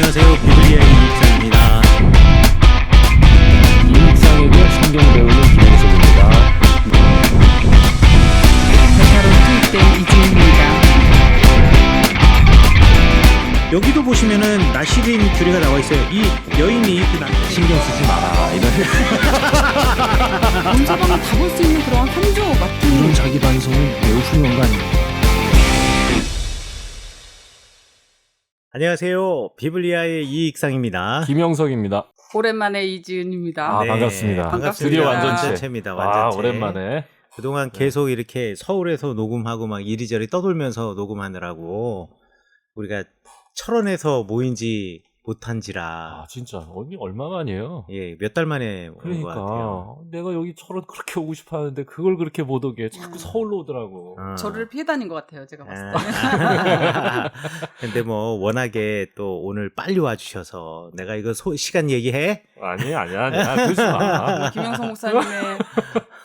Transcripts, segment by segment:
안녕하세요. 비블리아의 이익상입니다. 이익상에게 성경 배우는 김영석입니다. 베타로 투입된 이지은입니다. 여기도 보시면은 나시린 교리가 나와 있어요. 이 여인이 신경 쓰지 마라. 이런 문서방을 다 볼 수 있는 그런 한조 같은 이런 자기 반성은 매우 훌륭한 거 아닙니까? 안녕하세요. 비블리아의 이익상입니다. 김영석입니다. 오랜만에 이지은입니다. 아, 반갑습니다. 드디어 완전체입니다. 완전체. 오랜만에. 그동안 계속 이렇게 서울에서 녹음하고 막 이리저리 떠돌면서 녹음하느라고 우리가 철원에서 모인지 못한지라 아, 진짜 얼마만이에요? 예, 몇 달 만에 온 것 그러니까 같아요. 내가 여기 철원 그렇게 오고 싶어 하는데 그걸 그렇게 못 오게 자꾸 서울로 오더라고. 저를 피해 다닌 것 같아요. 제가 봤을 때는. 근데 뭐 워낙에 또 오늘 빨리 와주셔서 내가 이거 시간 얘기해? 아니야. 그러지 마. 김영석 목사님의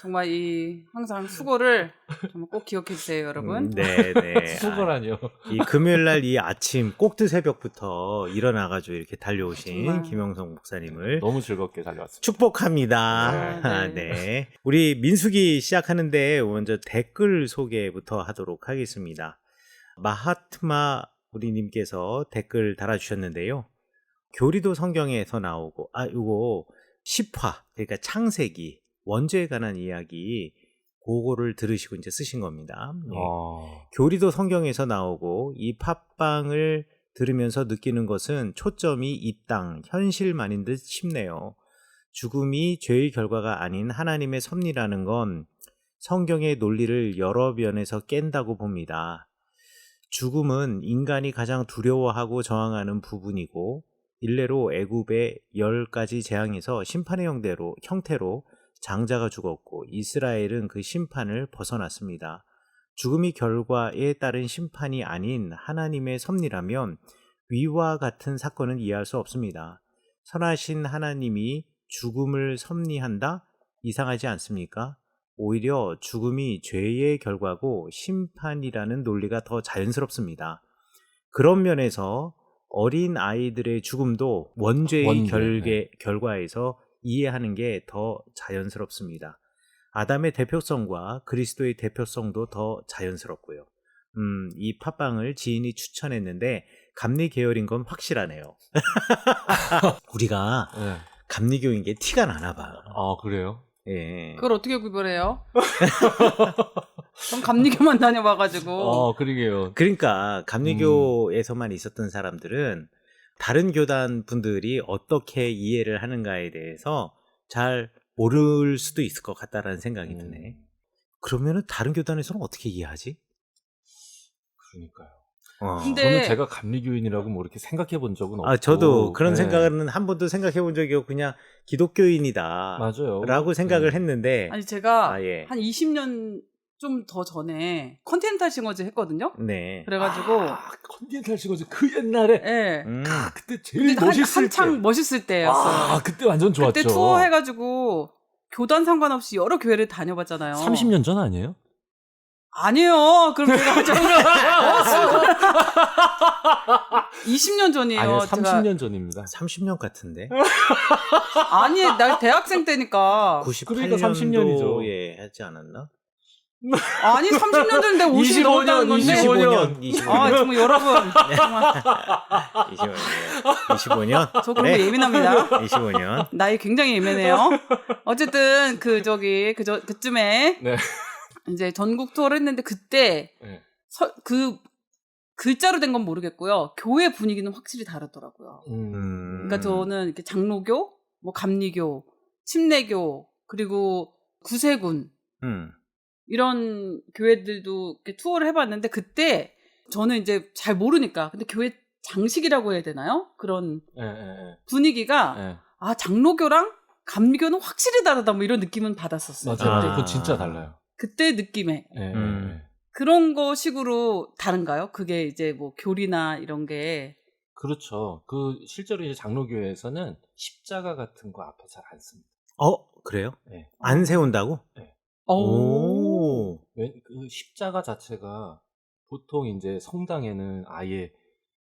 정말 이 항상 수고를 정말 꼭 기억해 주세요, 여러분. 네. 수고라뇨. 이 금요일 날 이 아침 꼭두 새벽부터 일어나가지고 이렇게 달려오신 정말. 김영석 목사님을 너무 즐겁게 달려왔습니다. 축복합니다. 네. 네. 우리 민수기 시작하는데 먼저 댓글 소개부터 하도록 하겠습니다. 마하트마 우리님께서 댓글 달아주셨는데요. 교리도 성경에서 나오고, 이거 10화, 그러니까 창세기, 원죄에 관한 이야기, 그거를 들으시고 이제 쓰신 겁니다. 예. 교리도 성경에서 나오고, 이 팟빵을 들으면서 느끼는 것은 초점이 이 땅, 현실만인 듯 싶네요. 죽음이 죄의 결과가 아닌 하나님의 섭리라는 건 성경의 논리를 여러 면에서 깬다고 봅니다. 죽음은 인간이 가장 두려워하고 저항하는 부분이고 일례로 애굽의 10가지 재앙에서 심판의 형태로 장자가 죽었고 이스라엘은 그 심판을 벗어났습니다. 죽음이 결과에 따른 심판이 아닌 하나님의 섭리라면 위와 같은 사건은 이해할 수 없습니다. 선하신 하나님이 죽음을 섭리한다? 이상하지 않습니까? 오히려 죽음이 죄의 결과고 심판이라는 논리가 더 자연스럽습니다. 그런 면에서 어린 아이들의 죽음도 원죄의 결과에서 이해하는 게 더 자연스럽습니다. 아담의 대표성과 그리스도의 대표성도 더 자연스럽고요. 이 팟빵을 지인이 추천했는데 감리 계열인 건 확실하네요. 우리가 감리교인 게 티가 나나 봐. 아, 그래요? 예. 그걸 어떻게 구별해요? 전 감리교만 다녀봐가지고. 그러게요. 그러니까 감리교에서만 있었던 사람들은 다른 교단 분들이 어떻게 이해를 하는가에 대해서 잘 모를 수도 있을 것 같다라는 생각이 드네. 그러면은 다른 교단에서는 어떻게 이해하지? 그러니까요. 근데 저는 제가 감리교인이라고 뭐 이렇게 생각해 본 적은 없고. 저도 그런 생각은 한 번도 생각해 본 적이 없고 그냥 기독교인이다. 맞아요. 라고 생각을 했는데. 아니 제가 예. 한 20년 좀 더 전에 컨티넨탈 싱어즈 했거든요. 네. 그래가지고 컨티넨탈 싱어즈 그 옛날에 예. 그때 제일 그때 멋있을 한창 때. 멋있을 때였어요. 그때 완전 좋았죠. 그때 투어 해가지고 교단 상관없이 여러 교회를 다녀봤잖아요. 30년 전 아니에요? 아니에요. 그럼 제가 20년 전이에요. 아니요, 30년 전입니다. 30년 같은데. 아니, 나 대학생 때니까. 98년도 그러니까 30년이죠. 예, 하지 않았나? 아니, 30년 전인데 50이 넘었다는 건데. 25년. 정말 여러분. 정말 25년. 저 그런 거 예민합니다. 25년. 나이 굉장히 예민해요. 어쨌든 그쯤에 네. 이제 전국 투어를 했는데 그때 네. 그 글자로 된 건 모르겠고요. 교회 분위기는 확실히 다르더라고요. 그러니까 저는 이렇게 장로교, 뭐 감리교, 침례교, 그리고 구세군 이런 교회들도 이렇게 투어를 해봤는데 그때 저는 이제 잘 모르니까 근데 교회 장식이라고 해야 되나요? 그런 분위기가 장로교랑 감리교는 확실히 다르다 뭐 이런 느낌은 받았었어요. 맞아요. 그건 진짜 달라요. 그때 느낌에 그런 거 식으로 다른가요? 그게 이제 뭐 교리나 이런 게 그렇죠. 실제로 이제 장로교회에서는 십자가 같은 거 앞에 잘 안 씁니다. 그래요? 네. 안 세운다고? 네. 오. 그 십자가 자체가 보통 이제 성당에는 아예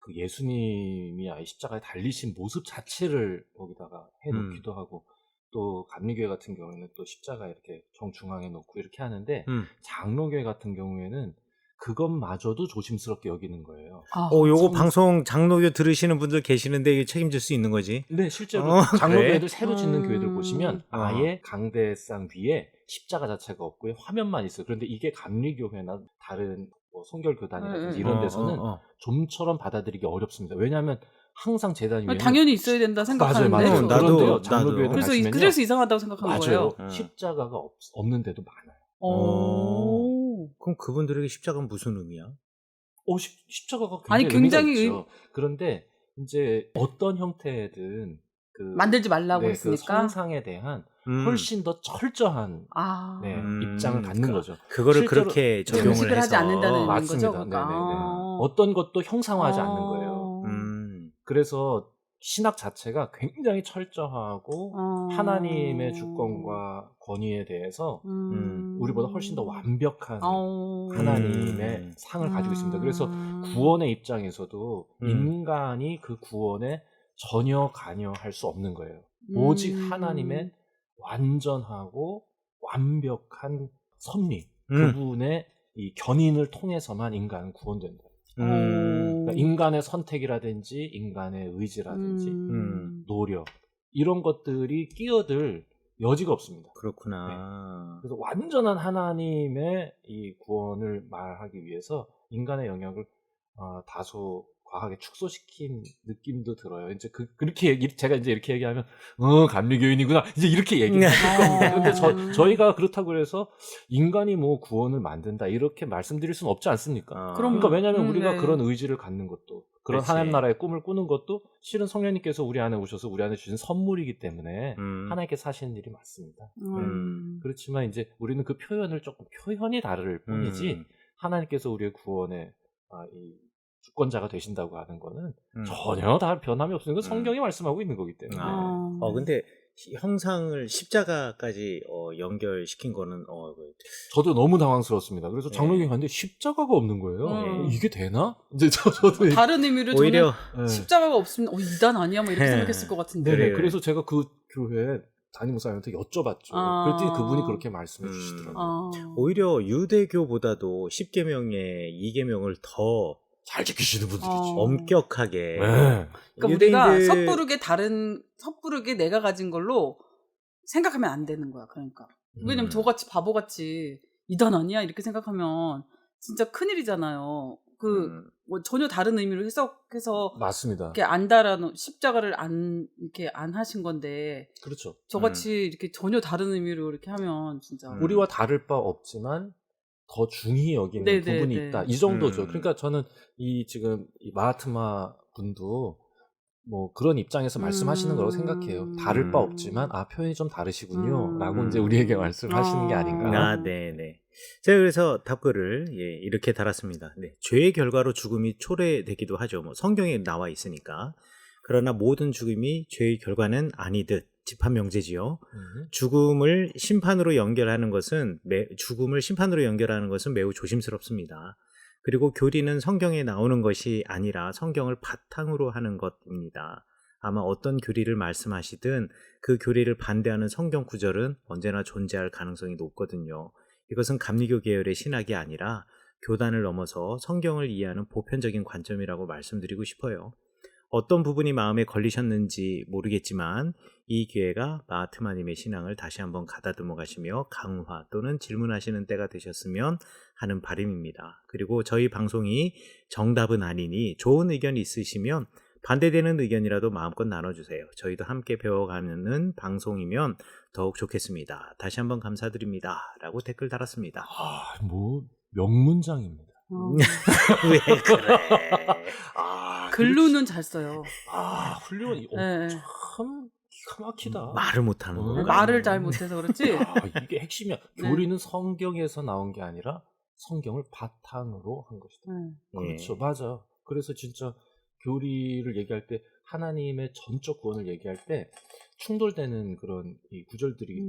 그 예수님이 아예 십자가에 달리신 모습 자체를 거기다가 해놓기도 하고 또 감리교회 같은 경우에는 또 십자가 이렇게 정중앙에 놓고 이렇게 하는데 장로교회 같은 경우에는 그것마저도 조심스럽게 여기는 거예요. 요거 방송 장로교 들으시는 분들 계시는데 이게 책임질 수 있는 거지? 네, 실제로 장로교회들 그래? 새로 짓는 교회들 보시면 아예 강대상 위에 십자가 자체가 없고요. 화면만 있어요. 그런데 이게 감리교회나 다른 뭐 성결교단이라든지 이런 데서는 좀처럼 받아들이기 어렵습니다. 왜냐하면 항상 재단 위에 당연히 있어야 된다 생각하는데 맞아요. 나도 장로교회들 그래서 가시면요. 그래서 이상하다고 생각하는 맞아요. 거예요. 십자가가 없는 데도 많아요. 그럼 그분들에게 십자가는 무슨 의미야? 십자가가 아니, 굉장히 굉장히 의미가 있죠. 그런데 이제 어떤 형태든 그 만들지 말라고 그 했으니까 선상에 대한 훨씬 더 철저한 입장을 갖는 거죠. 그거를 실제로 그렇게 적용을 의식을 해서 하지 않는다는 맞습니다. 거죠. 그러니까. 네네네. 어떤 것도 형상화하지 않는 거예요. 그래서 신학 자체가 굉장히 철저하고 하나님의 주권과 권위에 대해서 우리보다 훨씬 더 완벽한 하나님의 상을 가지고 있습니다. 그래서 구원의 입장에서도 인간이 그 구원에 전혀 관여할 수 없는 거예요. 오직 하나님의 완전하고 완벽한 섭리, 그분의 이 견인을 통해서만 인간은 구원된다. 그러니까 인간의 선택이라든지 인간의 의지라든지 노력 이런 것들이 끼어들 여지가 없습니다. 그렇구나. 네. 그래서 완전한 하나님의 이 구원을 말하기 위해서 인간의 영역을 다소 과하게 축소시킨 느낌도 들어요. 이제 그렇게 제가 이제 이렇게 얘기하면 감리교인이구나 이제 이렇게 얘기할 겁니다. 근데 저희가 그렇다고 해서 인간이 뭐 구원을 만든다 이렇게 말씀드릴 수는 없지 않습니까? 그러니까 왜냐하면 우리가 그런 의지를 갖는 것도 그런 그렇지. 하나님 나라의 꿈을 꾸는 것도 실은 성령님께서 우리 안에 오셔서 우리 안에 주신 선물이기 때문에 하나님께 사시는 일이 맞습니다. 그렇지만 이제 우리는 그 표현을 조금 표현이 다를 뿐이지 하나님께서 우리의 구원에 이 주권자가 되신다고 하는 거는 전혀 다 변함이 없으니까 성경이 말씀하고 있는 거기 때문에. 근데 형상을 십자가까지 연결시킨 거는 저도 너무 당황스럽습니다. 그래서 장로교회 갔는데 십자가가 없는 거예요. 이게 되나? 이제 저도 다른 의미로 오히려 저는 십자가가 없으면 이단 아니야? 뭐 이렇게 생각했을 것 같은데. 네, 그래서 제가 그 교회 담임 목사님한테 여쭤봤죠. 그랬더니 그분이 그렇게 말씀해 주시더라고요. 오히려 유대교보다도 10계명의 2계명을 더 잘 지키시는 분들이지. 엄격하게. 그러니까 우리가 섣부르게 내가 가진 걸로 생각하면 안 되는 거야. 그러니까. 왜냐면 저같이 바보같이 이단 아니야? 이렇게 생각하면 진짜 큰일이잖아요. 뭐 전혀 다른 의미로 해석해서 맞습니다. 이렇게 십자가를 이렇게 안 하신 건데. 그렇죠. 저같이 이렇게 전혀 다른 의미로 이렇게 하면 진짜. 우리와 다를 바 없지만 더 중히 여기는 부분이 있다. 이 정도죠. 그러니까 저는 지금 이 마하트마 분도 뭐 그런 입장에서 말씀하시는 거라고 생각해요. 다를 바 없지만 표현이 좀 다르시군요. 라고 이제 우리에게 말씀하시는 게 아닌가. 네네. 제가 그래서 답글을 이렇게 달았습니다. 네, 죄의 결과로 죽음이 초래되기도 하죠. 뭐 성경에 나와 있으니까. 그러나 모든 죽음이 죄의 결과는 아니듯 집합명제지요. 죽음을 심판으로 연결하는 것은 매우 조심스럽습니다. 그리고 교리는 성경에 나오는 것이 아니라 성경을 바탕으로 하는 것입니다. 아마 어떤 교리를 말씀하시든 그 교리를 반대하는 성경 구절은 언제나 존재할 가능성이 높거든요. 이것은 감리교 계열의 신학이 아니라 교단을 넘어서 성경을 이해하는 보편적인 관점이라고 말씀드리고 싶어요. 어떤 부분이 마음에 걸리셨는지 모르겠지만 이 기회가 마하트마님의 신앙을 다시 한번 가다듬어 가시며 강화 또는 질문하시는 때가 되셨으면 하는 바람입니다. 그리고 저희 방송이 정답은 아니니 좋은 의견이 있으시면 반대되는 의견이라도 마음껏 나눠주세요. 저희도 함께 배워가는 방송이면 더욱 좋겠습니다. 다시 한번 감사드립니다. 라고 댓글 달았습니다. 뭐 명문장입니다. 왜 그래? 글로는 잘 써요. 훌륭해. 참 기가 막히다. 말을 못하는 거. 말을 잘 못해서 그렇지. 이게 핵심이야. 교리는 성경에서 나온 게 아니라 성경을 바탕으로 한 것이다. 그렇죠, 맞아. 그래서 진짜 교리를 얘기할 때 하나님의 전적 구원을 얘기할 때 충돌되는 그런 이 구절들이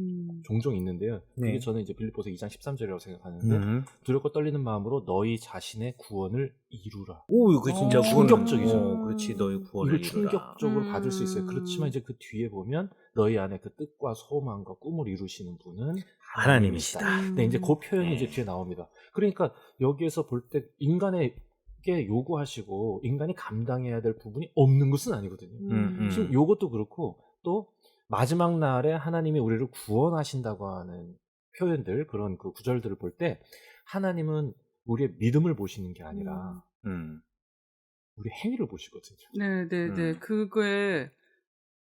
종종 있는데요. 네. 이게 저는 이제 빌립보서 2장 13절이라고 생각하는데 두렵고 떨리는 마음으로 너희 자신의 구원을 이루라. 오, 이거 진짜 충격적이죠. 그렇지, 너희 구원을 이걸 이루라. 충격적으로 받을 수 있어요. 그렇지만 이제 그 뒤에 보면 너희 안에 그 뜻과 소망과 꿈을 이루시는 분은 하나님이시다. 네, 이제 그 표현이 네. 이제 뒤에 나옵니다. 그러니까 여기에서 볼 때 인간에게 요구하시고 인간이 감당해야 될 부분이 없는 것은 아니거든요. 지금 요것도 그렇고 또 마지막 날에 하나님이 우리를 구원하신다고 하는 표현들, 그런 그 구절들을 볼 때 하나님은 우리의 믿음을 보시는 게 아니라 우리 행위를 보시거든요. 네네네. 그게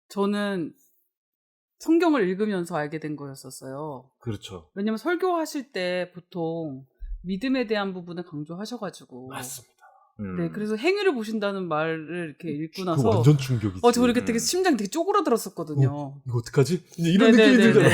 저는 성경을 읽으면서 알게 된 거였었어요. 그렇죠. 왜냐면 설교하실 때 보통 믿음에 대한 부분을 강조하셔가지고. 맞습니다. 네, 그래서 행위를 보신다는 말을 이렇게 읽고 나서. 그 완전 충격이지. 저 이렇게 되게 심장이 되게 쪼그라들었었거든요. 이거 어떡하지? 이제 이런 느낌이 들잖아.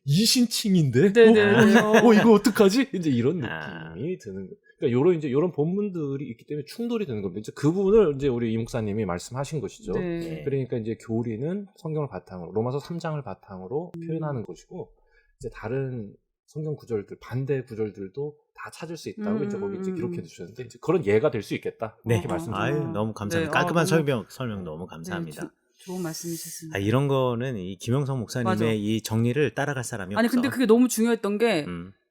이신칭인데? 네네. 이거 어떡하지? 이제 이런 느낌이 드는 거예요. 그러니까 요런 본문들이 있기 때문에 충돌이 되는 겁니다. 이제 그 부분을 이제 우리 이 목사님이 말씀하신 것이죠. 네. 그러니까 이제 교리는 성경을 바탕으로, 로마서 3장을 바탕으로 표현하는 것이고, 이제 다른 성경 구절들, 반대 구절들도 다 찾을 수 있다고 이제 거기 이제 기록해 주셨는데, 이제 그런 예가 될 수 있겠다. 네. 이렇게 말씀드립니다. 아유, 너무 감사합니다. 네, 깔끔한 너무, 설명 너무 감사합니다. 네, 좋은 말씀이셨습니다. 이런 거는 이 김영성 목사님의 맞아. 이 정리를 따라갈 사람이 아니 없어. 근데 그게 너무 중요했던 게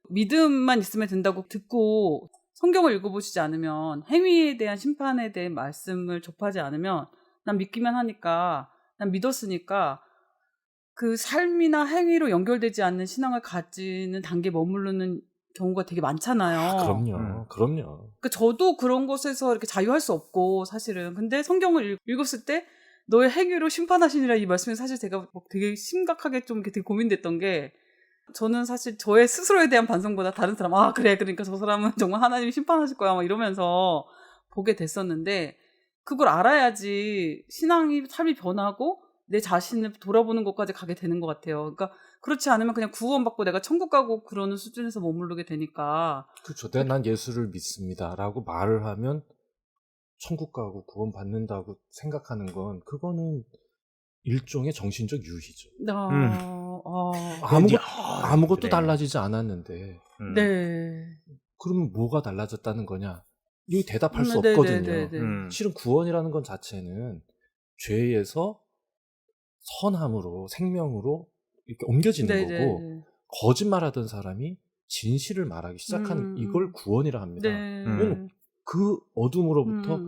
믿음만 있으면 된다고 듣고 성경을 읽어보시지 않으면 행위에 대한 심판에 대한 말씀을 접하지 않으면 난 믿기만 하니까 난 믿었으니까 그 삶이나 행위로 연결되지 않는 신앙을 가지는 단계에 머무르는 경우가 되게 많잖아요. 그럼요. 그러니까 저도 그런 것에서 이렇게 자유할 수 없고 사실은. 근데 성경을 읽었을 때 너의 행위로 심판하시니라 이 말씀이 사실 제가 되게 심각하게 좀 이렇게 되게 고민됐던 게 저는 사실 저의 스스로에 대한 반성보다 다른 사람 그래 그러니까 저 사람은 정말 하나님이 심판하실 거야 막 이러면서 보게 됐었는데 그걸 알아야지 삶이 변하고 내 자신을 돌아보는 것까지 가게 되는 것 같아요. 그러니까 그렇지 않으면 그냥 구원받고 내가 천국 가고 그러는 수준에서 머무르게 되니까. 그렇죠. 난 예수를 믿습니다라고 말을 하면 천국 가고 구원 받는다고 생각하는 건 그거는 일종의 정신적 유희죠. 아무것도 그래. 달라지지 않았는데 네. 그러면 뭐가 달라졌다는 거냐? 이 대답할 수 없거든요. 실은 구원이라는 건 자체는 죄에서 선함으로 생명으로 이렇게 옮겨지는 거고 거짓말하던 사람이 진실을 말하기 시작하는 이걸 구원이라 합니다. 그 어둠으로부터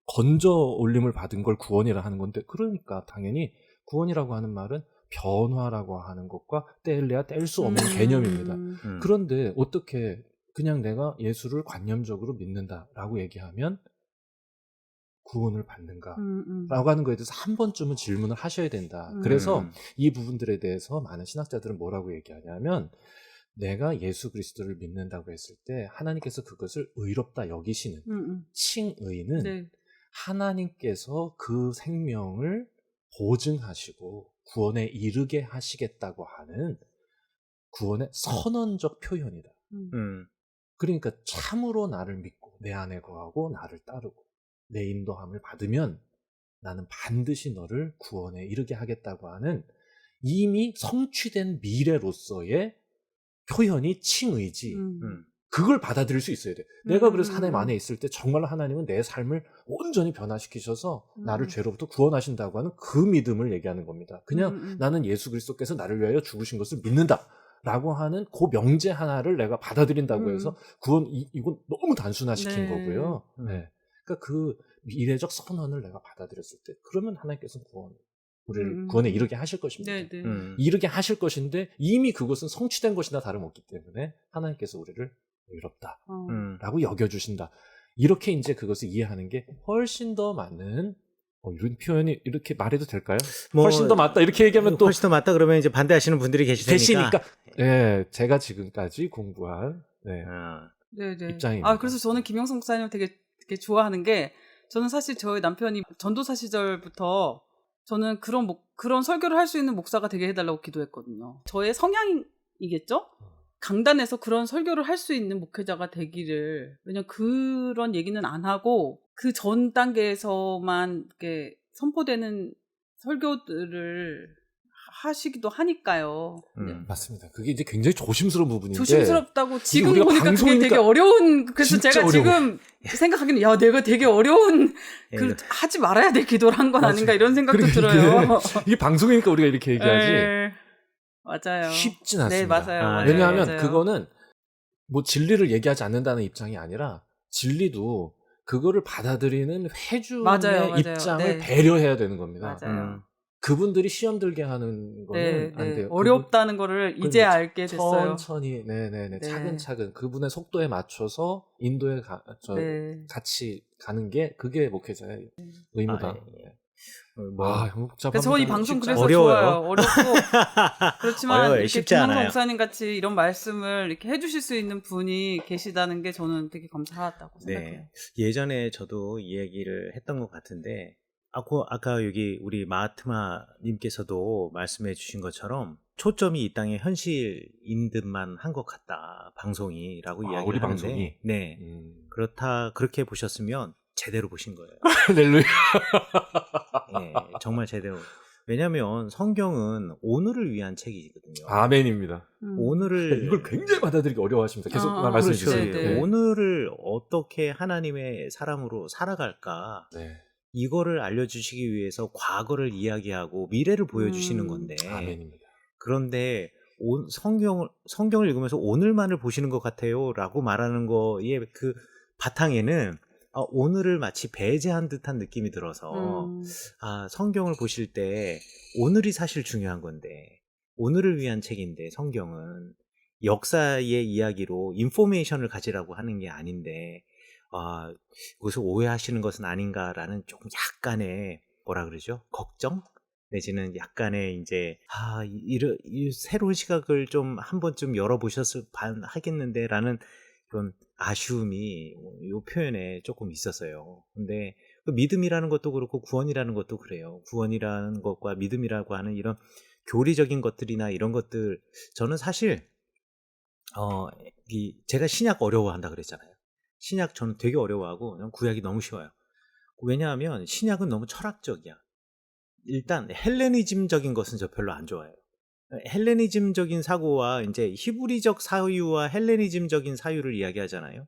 건져 올림을 받은 걸 구원이라 하는 건데 그러니까 당연히 구원이라고 하는 말은 변화라고 하는 것과 떼일래야 뗄 수 없는 개념입니다. 그런데 어떻게 그냥 내가 예수를 관념적으로 믿는다라고 얘기하면 구원을 받는가? 라고 하는 거에 대해서 한 번쯤은 질문을 하셔야 된다. 그래서 이 부분들에 대해서 많은 신학자들은 뭐라고 얘기하냐면 내가 예수 그리스도를 믿는다고 했을 때 하나님께서 그것을 의롭다 여기시는 칭의는 하나님께서 그 생명을 보증하시고 구원에 이르게 하시겠다고 하는 구원의 선언적 표현이다. 그러니까 참으로 나를 믿고 내 안에 거하고 나를 따르고 내 인도함을 받으면 나는 반드시 너를 구원에 이르게 하겠다고 하는 이미 성취된 미래로서의 표현이 칭의지. 그걸 받아들일 수 있어야 돼. 내가 그래서 하나님 안에 있을 때 정말 하나님은 내 삶을 온전히 변화시키셔서 나를 죄로부터 구원하신다고 하는 그 믿음을 얘기하는 겁니다. 그냥 나는 예수 그리스도께서 나를 위하여 죽으신 것을 믿는다 라고 하는 그 명제 하나를 내가 받아들인다고 해서 구원, 이건 너무 단순화시킨 거고요. 네. 그러니까 그 미래적 선언을 내가 받아들였을 때 그러면 하나님께서는 우리를 구원에 이르게 하실 것입니다. 이르게 하실 것인데 이미 그것은 성취된 것이나 다름없기 때문에 하나님께서 우리를 의롭다 라고 여겨주신다. 이렇게 이제 그것을 이해하는 게 훨씬 더 맞는 이런 표현이 이렇게 말해도 될까요? 훨씬 더 맞다 이렇게 얘기하면 또 훨씬 더 맞다 그러면 이제 반대하시는 분들이 계시니까. 네, 제가 지금까지 공부한 입장입니다. 그래서 저는 김영성 목사님을 되게 좋아하는 게 저는 사실 저희 남편이 전도사 시절부터 저는 그런 설교를 할 수 있는 목사가 되게 해달라고 기도했거든요. 저의 성향이겠죠? 강단에서 그런 설교를 할 수 있는 목회자가 되기를. 왜냐면 그런 얘기는 안 하고 그 전 단계에서만 이렇게 선포되는 설교들을 하시기도 하니까요. 네. 맞습니다. 그게 이제 굉장히 조심스러운 부분인데. 조심스럽다고 지금 우리가 보니까 그게 되게 방송이니까 어려운. 그래서 진짜 제가 어려워. 지금 생각하기는 야 내가 되게 어려운 예. 하지 말아야 될 기도를 한 건 맞아요. 아닌가 이런 생각도 그러니까 들어요. 이게 방송이니까 우리가 이렇게 얘기하지. 네. 맞아요. 쉽진 네 않습니다. 맞아요. 아, 왜냐하면 맞아요. 그거는 뭐 진리를 얘기하지 않는다는 입장이 아니라 진리도 그거를 받아들이는 회중의 맞아요. 입장을 네. 배려해야 되는 겁니다. 맞아요. 그분들이 시험 들게 하는 거는 안 돼요. 어렵다는 거를 이제 알게 됐어요. 천천히, 네네네, 네. 차근차근 그분의 속도에 맞춰서 인도에 네. 같이 가는 게 그게 목회자의 의무다. 아, 네. 뭐 너무 복잡합니다. 그래서 저이 방송 쉽지 그래서 어려워요. 좋아요. 어렵고 그렇지만 어려워요. 이렇게 쉽지 김홍 않아요. 목사님 같이 이런 말씀을 이렇게 해주실 수 있는 분이 계시다는 게 저는 되게 감사하다고 생각해요. 네. 예전에 저도 이 얘기를 했던 것 같은데, 아까 여기 우리 마하트마님께서도 말씀해 주신 것처럼 초점이 이 땅의 현실인 듯만 한 것 같다, 방송이라고 이야기를 우리 하는데, 방송이? 네. 그렇게 보셨으면 제대로 보신 거예요. 할렐루야. 네, 정말 제대로. 왜냐하면 성경은 오늘을 위한 책이거든요. 아멘입니다. 오늘을 이걸 굉장히 받아들이기 어려워하십니다. 계속 말씀해 그렇죠. 주세요. 네, 네. 오늘을 어떻게 하나님의 사람으로 살아갈까, 네. 이거를 알려주시기 위해서 과거를 이야기하고 미래를 보여주시는 건데, 아멘입니다. 그런데 성경을 읽으면서 오늘만을 보시는 것 같아요 라고 말하는 거의 그 바탕에는 오늘을 마치 배제한 듯한 느낌이 들어서 성경을 보실 때 오늘이 사실 중요한 건데, 오늘을 위한 책인데, 성경은 역사의 이야기로 인포메이션을 가지라고 하는 게 아닌데, 여기서 오해하시는 것은 아닌가라는 조금 약간의 뭐라 그러죠? 걱정? 내지는 약간의 이제 이 새로운 시각을 좀 한 번쯤 열어보셨을 하겠는데라는 그런 아쉬움이 이 표현에 조금 있었어요. 근데 그 믿음이라는 것도 그렇고 구원이라는 것도 그래요. 구원이라는 것과 믿음이라고 하는 이런 교리적인 것들이나 이런 것들, 저는 사실 제가 신약 어려워한다 그랬잖아요. 신약 저는 되게 어려워하고 구약이 너무 쉬워요. 왜냐하면 신약은 너무 철학적이야. 일단 헬레니즘적인 것은 저 별로 안 좋아해요. 헬레니즘적인 사고와 이제 히브리적 사유와 헬레니즘적인 사유를 이야기하잖아요.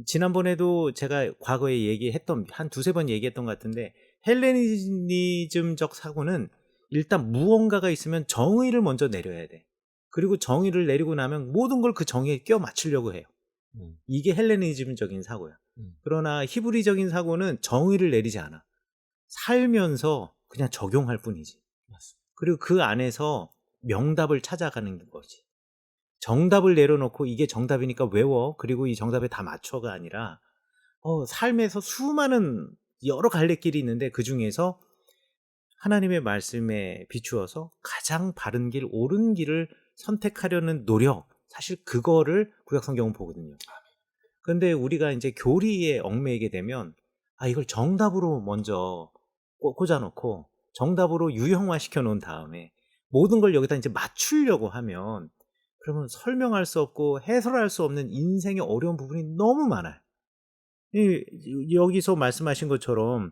지난번에도 제가 과거에 얘기했던, 한 두세 번 얘기했던 것 같은데, 헬레니즘적 사고는 일단 무언가가 있으면 정의를 먼저 내려야 돼. 그리고 정의를 내리고 나면 모든 걸 그 정의에 껴 맞추려고 해요. 이게 헬레니즘적인 사고야. 그러나 히브리적인 사고는 정의를 내리지 않아. 살면서 그냥 적용할 뿐이지. 그리고 그 안에서 명답을 찾아가는 거지. 정답을 내려놓고 이게 정답이니까 외워, 그리고 이 정답에 다 맞춰가 아니라 삶에서 수많은 여러 갈래길이 있는데 그 중에서 하나님의 말씀에 비추어서 가장 바른 길, 옳은 길을 선택하려는 노력, 사실 그거를 구약 성경은 보거든요. 그런데 우리가 이제 교리에 얽매이게 되면 이걸 정답으로 먼저 꽂아놓고 정답으로 유형화시켜 놓은 다음에 모든 걸 여기다 이제 맞추려고 하면, 그러면 설명할 수 없고 해설할 수 없는 인생의 어려운 부분이 너무 많아요. 여기서 말씀하신 것처럼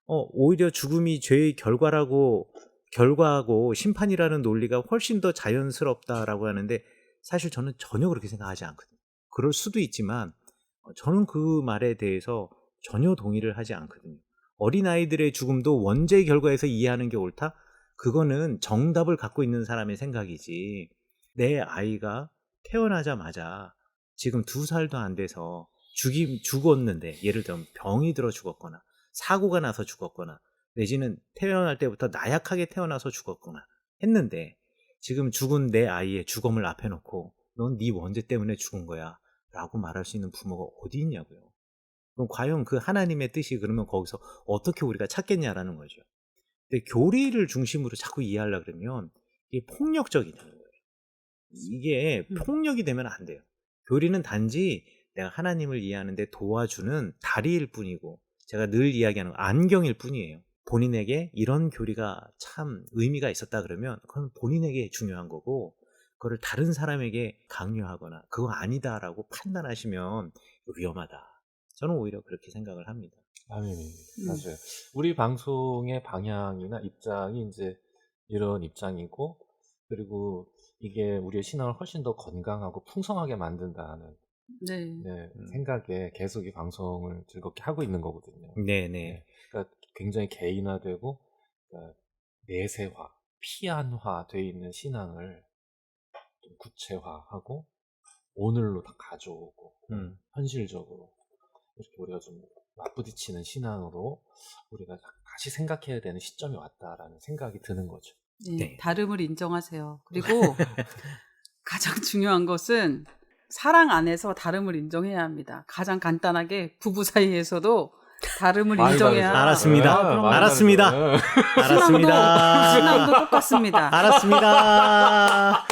오히려 죽음이 죄의 결과하고 심판이라는 논리가 훨씬 더 자연스럽다라고 하는데, 사실 저는 전혀 그렇게 생각하지 않거든요. 그럴 수도 있지만 저는 그 말에 대해서 전혀 동의를 하지 않거든요. 어린아이들의 죽음도 원죄의 결과에서 이해하는 게 옳다? 그거는 정답을 갖고 있는 사람의 생각이지, 내 아이가 태어나자마자 지금 2살도 안 돼서 죽었는데, 예를 들면 병이 들어 죽었거나 사고가 나서 죽었거나 내지는 태어날 때부터 나약하게 태어나서 죽었거나 했는데, 지금 죽은 내 아이의 죽음을 앞에 놓고 넌 네 원죄 때문에 죽은 거야 라고 말할 수 있는 부모가 어디 있냐고요. 그럼 과연 그 하나님의 뜻이 그러면 거기서 어떻게 우리가 찾겠냐라는 거죠. 근데 교리를 중심으로 자꾸 이해하려고 그러면 이게 폭력적이 되는 거예요. 이게 폭력이 되면 안 돼요. 교리는 단지 내가 하나님을 이해하는데 도와주는 다리일 뿐이고, 제가 늘 이야기하는 안경일 뿐이에요. 본인에게 이런 교리가 참 의미가 있었다 그러면 그건 본인에게 중요한 거고, 그거를 다른 사람에게 강요하거나 그거 아니다라고 판단하시면 위험하다. 저는 오히려 그렇게 생각을 합니다. 아멘. 맞아요. 우리 방송의 방향이나 입장이 이제 이런 입장이고 그리고 이게 우리의 신앙을 훨씬 더 건강하고 풍성하게 만든다는 네. 네, 생각에 계속 이 방송을 즐겁게 하고 있는 거거든요. 네네. 네, 그러니까 굉장히 개인화되고 그러니까 내세화, 피안화돼 있는 신앙을 좀 구체화하고 오늘로 다 가져오고 현실적으로 이렇게 우리가 좀 맞부딪히는 신앙으로 우리가 다시 생각해야 되는 시점이 왔다라는 생각이 드는 거죠. 네, 네. 다름을 인정하세요. 그리고 가장 중요한 것은 사랑 안에서 다름을 인정해야 합니다. 가장 간단하게 부부 사이에서도 다름을 많이 인정해야 다르죠. 알았습니다. 네, 많이 알았습니다. 다르죠. 알았습니다. 신앙도 똑같습니다. 알았습니다.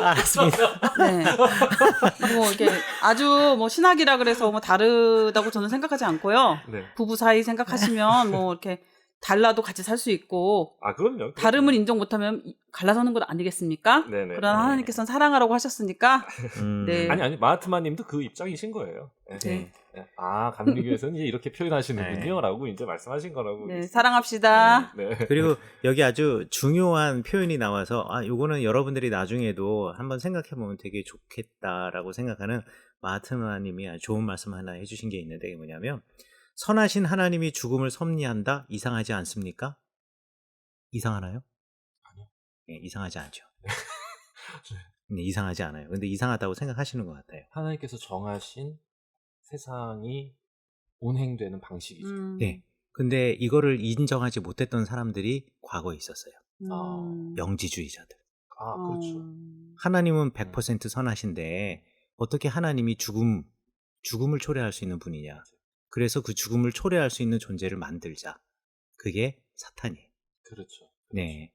알았습니다. 네. 뭐 이렇게 아주 뭐 신학이라 그래서 뭐 다르다고 저는 생각하지 않고요. 네. 부부 사이 생각하시면 뭐 이렇게 달라도 같이 살 수 있고 아, 그럼요. 다름을 인정 못하면 갈라서는 것 아니겠습니까? 네네. 그러나 하나님께서는 사랑하라고 하셨으니까 네. 아니 마하트마님도 그 입장이신 거예요. 네. 네. 네. 아, 감리교에서는 이제 이렇게 표현하시는군요, 네. 라고 이제 말씀하신 거라고. 네, 사랑합시다. 네. 그리고 여기 아주 중요한 표현이 나와서 요거는 여러분들이 나중에도 한번 생각해 보면 되게 좋겠다라고 생각하는 마하트마님이 아주 좋은 말씀 하나 해주신 게 있는데 이게 뭐냐면 선하신 하나님이 죽음을 섭리한다 이상하지 않습니까? 이상하나요? 아니요. 네, 이상하지 않죠. 네, 이상하지 않아요. 근데 이상하다고 생각하시는 것 같아요. 하나님께서 정하신 세상이 운행되는 방식이죠. 네. 근데 이거를 인정하지 못했던 사람들이 과거에 있었어요. 영지주의자들. 아, 그렇죠. 하나님은 100% 선하신데 어떻게 하나님이 죽음을 초래할 수 있는 분이냐. 그래서 그 죽음을 초래할 수 있는 존재를 만들자. 그게 사탄이에요. 그렇죠. 네.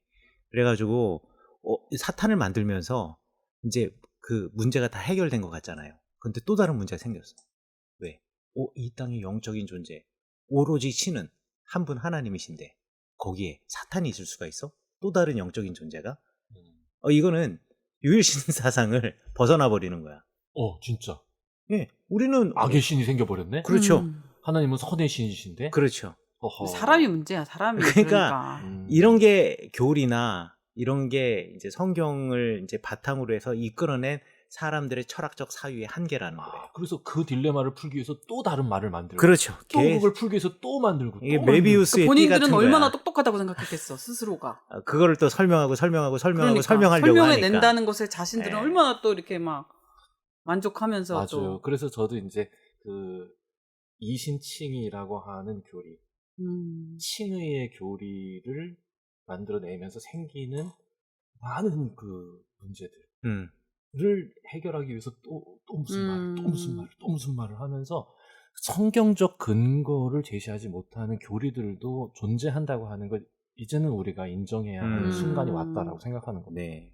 그래가지고 사탄을 만들면서 이제 그 문제가 다 해결된 것 같잖아요. 근데 또 다른 문제가 생겼어. 왜? 이 땅의 영적인 존재, 오로지 신은 한 분 하나님이신데 거기에 사탄이 있을 수가 있어? 또 다른 영적인 존재가? 이거는 유일신 사상을 벗어나 버리는 거야. 진짜. 예, 우리는 악의 신이 생겨버렸네? 그렇죠. 하나님은 선의 신이신데? 그렇죠. 어허. 사람이 문제야, 사람이. 그러니까 이런 게 교리나 이런 게 이제 성경을 이제 바탕으로 해서 이끌어낸 사람들의 철학적 사유의 한계라는 거예요. 그래서 그 딜레마를 풀기 위해서 또 다른 말을 만들고 그렇죠. 또 그걸 풀기 위해서 또 만들고 이게 또 메비우스의 띠 본인들은 같은 거야. 얼마나 똑똑하다고 생각했겠어, 스스로가. 그거를 또 설명하고 그러니까, 설명하려고 설명해낸다는 하니까. 것에 자신들은 네. 얼마나 또 이렇게 막 만족하면서 맞아요. 또. 그래서 저도 이제 그 이신칭이라고 하는 교리, 칭의의 교리를 만들어내면서 생기는 많은 그 문제들을 해결하기 위해서 또 무슨 말을 하면서 성경적 근거를 제시하지 못하는 교리들도 존재한다고 하는 걸 이제는 우리가 인정해야 하는 순간이 왔다라고 생각하는 겁니다. 네.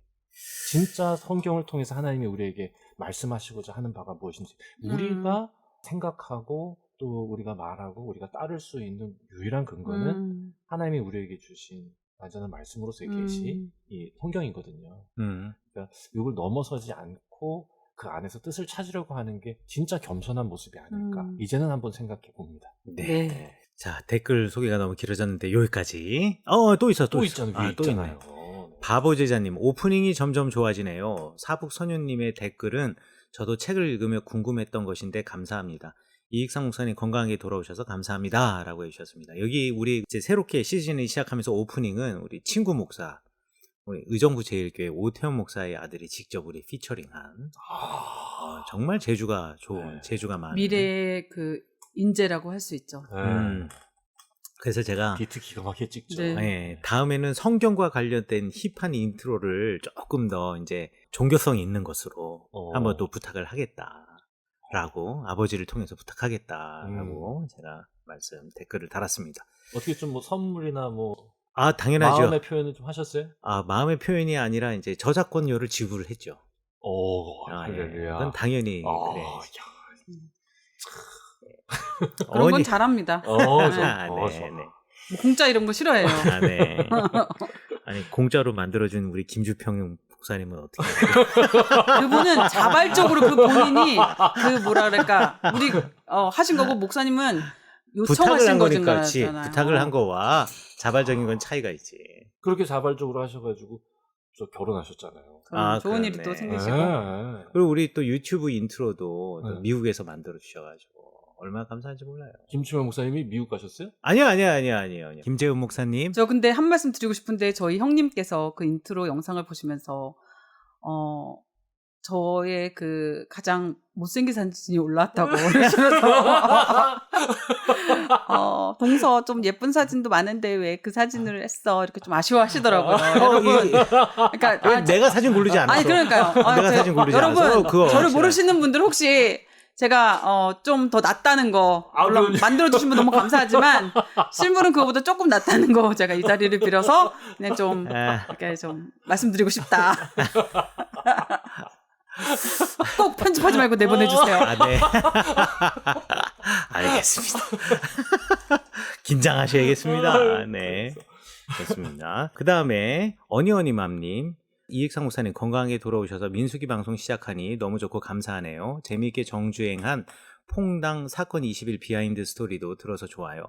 진짜 성경을 통해서 하나님이 우리에게 말씀하시고자 하는 바가 무엇인지 우리가 생각하고 또 우리가 말하고 우리가 따를 수 있는 유일한 근거는 하나님이 우리에게 주신 완전한 말씀으로서의 계시 이 성경이거든요. 그러니까 이걸 넘어서지 않고 그 안에서 뜻을 찾으려고 하는 게 진짜 겸손한 모습이 아닐까. 이제는 한번 생각해 봅니다. 네. 네. 자, 댓글 소개가 너무 길어졌는데 여기까지. 또 있어. 또 있잖아요. 위에 또 있잖아요. 있네. 바보제자님, 오프닝이 점점 좋아지네요. 사북선유님의 댓글은 저도 책을 읽으며 궁금했던 것인데 감사합니다. 이익상 목사님 건강하게 돌아오셔서 감사합니다. 라고 해주셨습니다. 여기 우리 이제 새롭게 시즌이 시작하면서 오프닝은 우리 친구 목사, 우리 의정부 제일교회 오태원 목사의 아들이 직접 우리 피처링한 정말 재주가 좋은, 재주가 많은 미래의 그 인재라고 할 수 있죠. 그래서 제가 비트 기가 막히게 찍죠. 네. 네, 다음에는 성경과 관련된 힙한 인트로를 조금 더 이제 종교성 있는 것으로 한번 또 부탁을 하겠다라고 아버지를 통해서 부탁하겠다라고 제가 댓글을 달았습니다. 어떻게 좀 뭐 선물이나 뭐 당연하죠. 마음의 표현을 좀 하셨어요? 마음의 표현이 아니라 이제 저작권료를 지불을 했죠. 할렐루야. 그건 당연히 그래. 그런 건 잘합니다. 네. 뭐 공짜 이런 거 싫어해요. 네. 아니 공짜로 만들어준 우리 김주평 목사님은 어떻게? 그분은 자발적으로 그 본인이 그 뭐라 그럴까 우리 하신 거고 목사님은 부탁을 한 요청하신 거니까, 그렇지. 거잖아요. 부탁을 한 거와 자발적인 건 차이가 있지. 그렇게 자발적으로 하셔가지고 저 결혼하셨잖아요. 아, 좋은 그렇네. 일이 또 생기시고. 네. 그리고 우리 또 유튜브 인트로도 또 네. 미국에서 만들어 주셔가지고 얼마나 감사한지 몰라요. 김치명 목사님이 미국 가셨어요? 아니요. 김재훈 목사님. 저 근데 한 말씀 드리고 싶은데 저희 형님께서 그 인트로 영상을 보시면서 저의 그 가장 못생긴 사진이 올라왔다고 그러시면서 동서 좀 예쁜 사진도 많은데 왜 그 사진을 했어 이렇게 좀 아쉬워하시더라고요. 여러분, 그러니까 내가 사진 고르지 않았어. 아니 그러니까요. 내가 사진 고르지 여러분 않았어. 그거 저를 진짜. 모르시는 분들 혹시 제가 좀 더 낫다는 거 물론 만들어주신 분 너무 감사하지만 실물은 그거보다 조금 낫다는 거 제가 이 자리를 빌어서 그냥 좀 이렇게 좀 말씀드리고 싶다. 꼭 편집하지 말고 내보내주세요. 네. 알겠습니다. 긴장하셔야겠습니다. 네. 좋습니다. 그 다음에 어니어니맘님. 이익상 목사님 건강하게 돌아오셔서 민수기 방송 시작하니 너무 좋고 감사하네요. 재미있게 정주행한 퐁당 사건 20일 비하인드 스토리도 들어서 좋아요.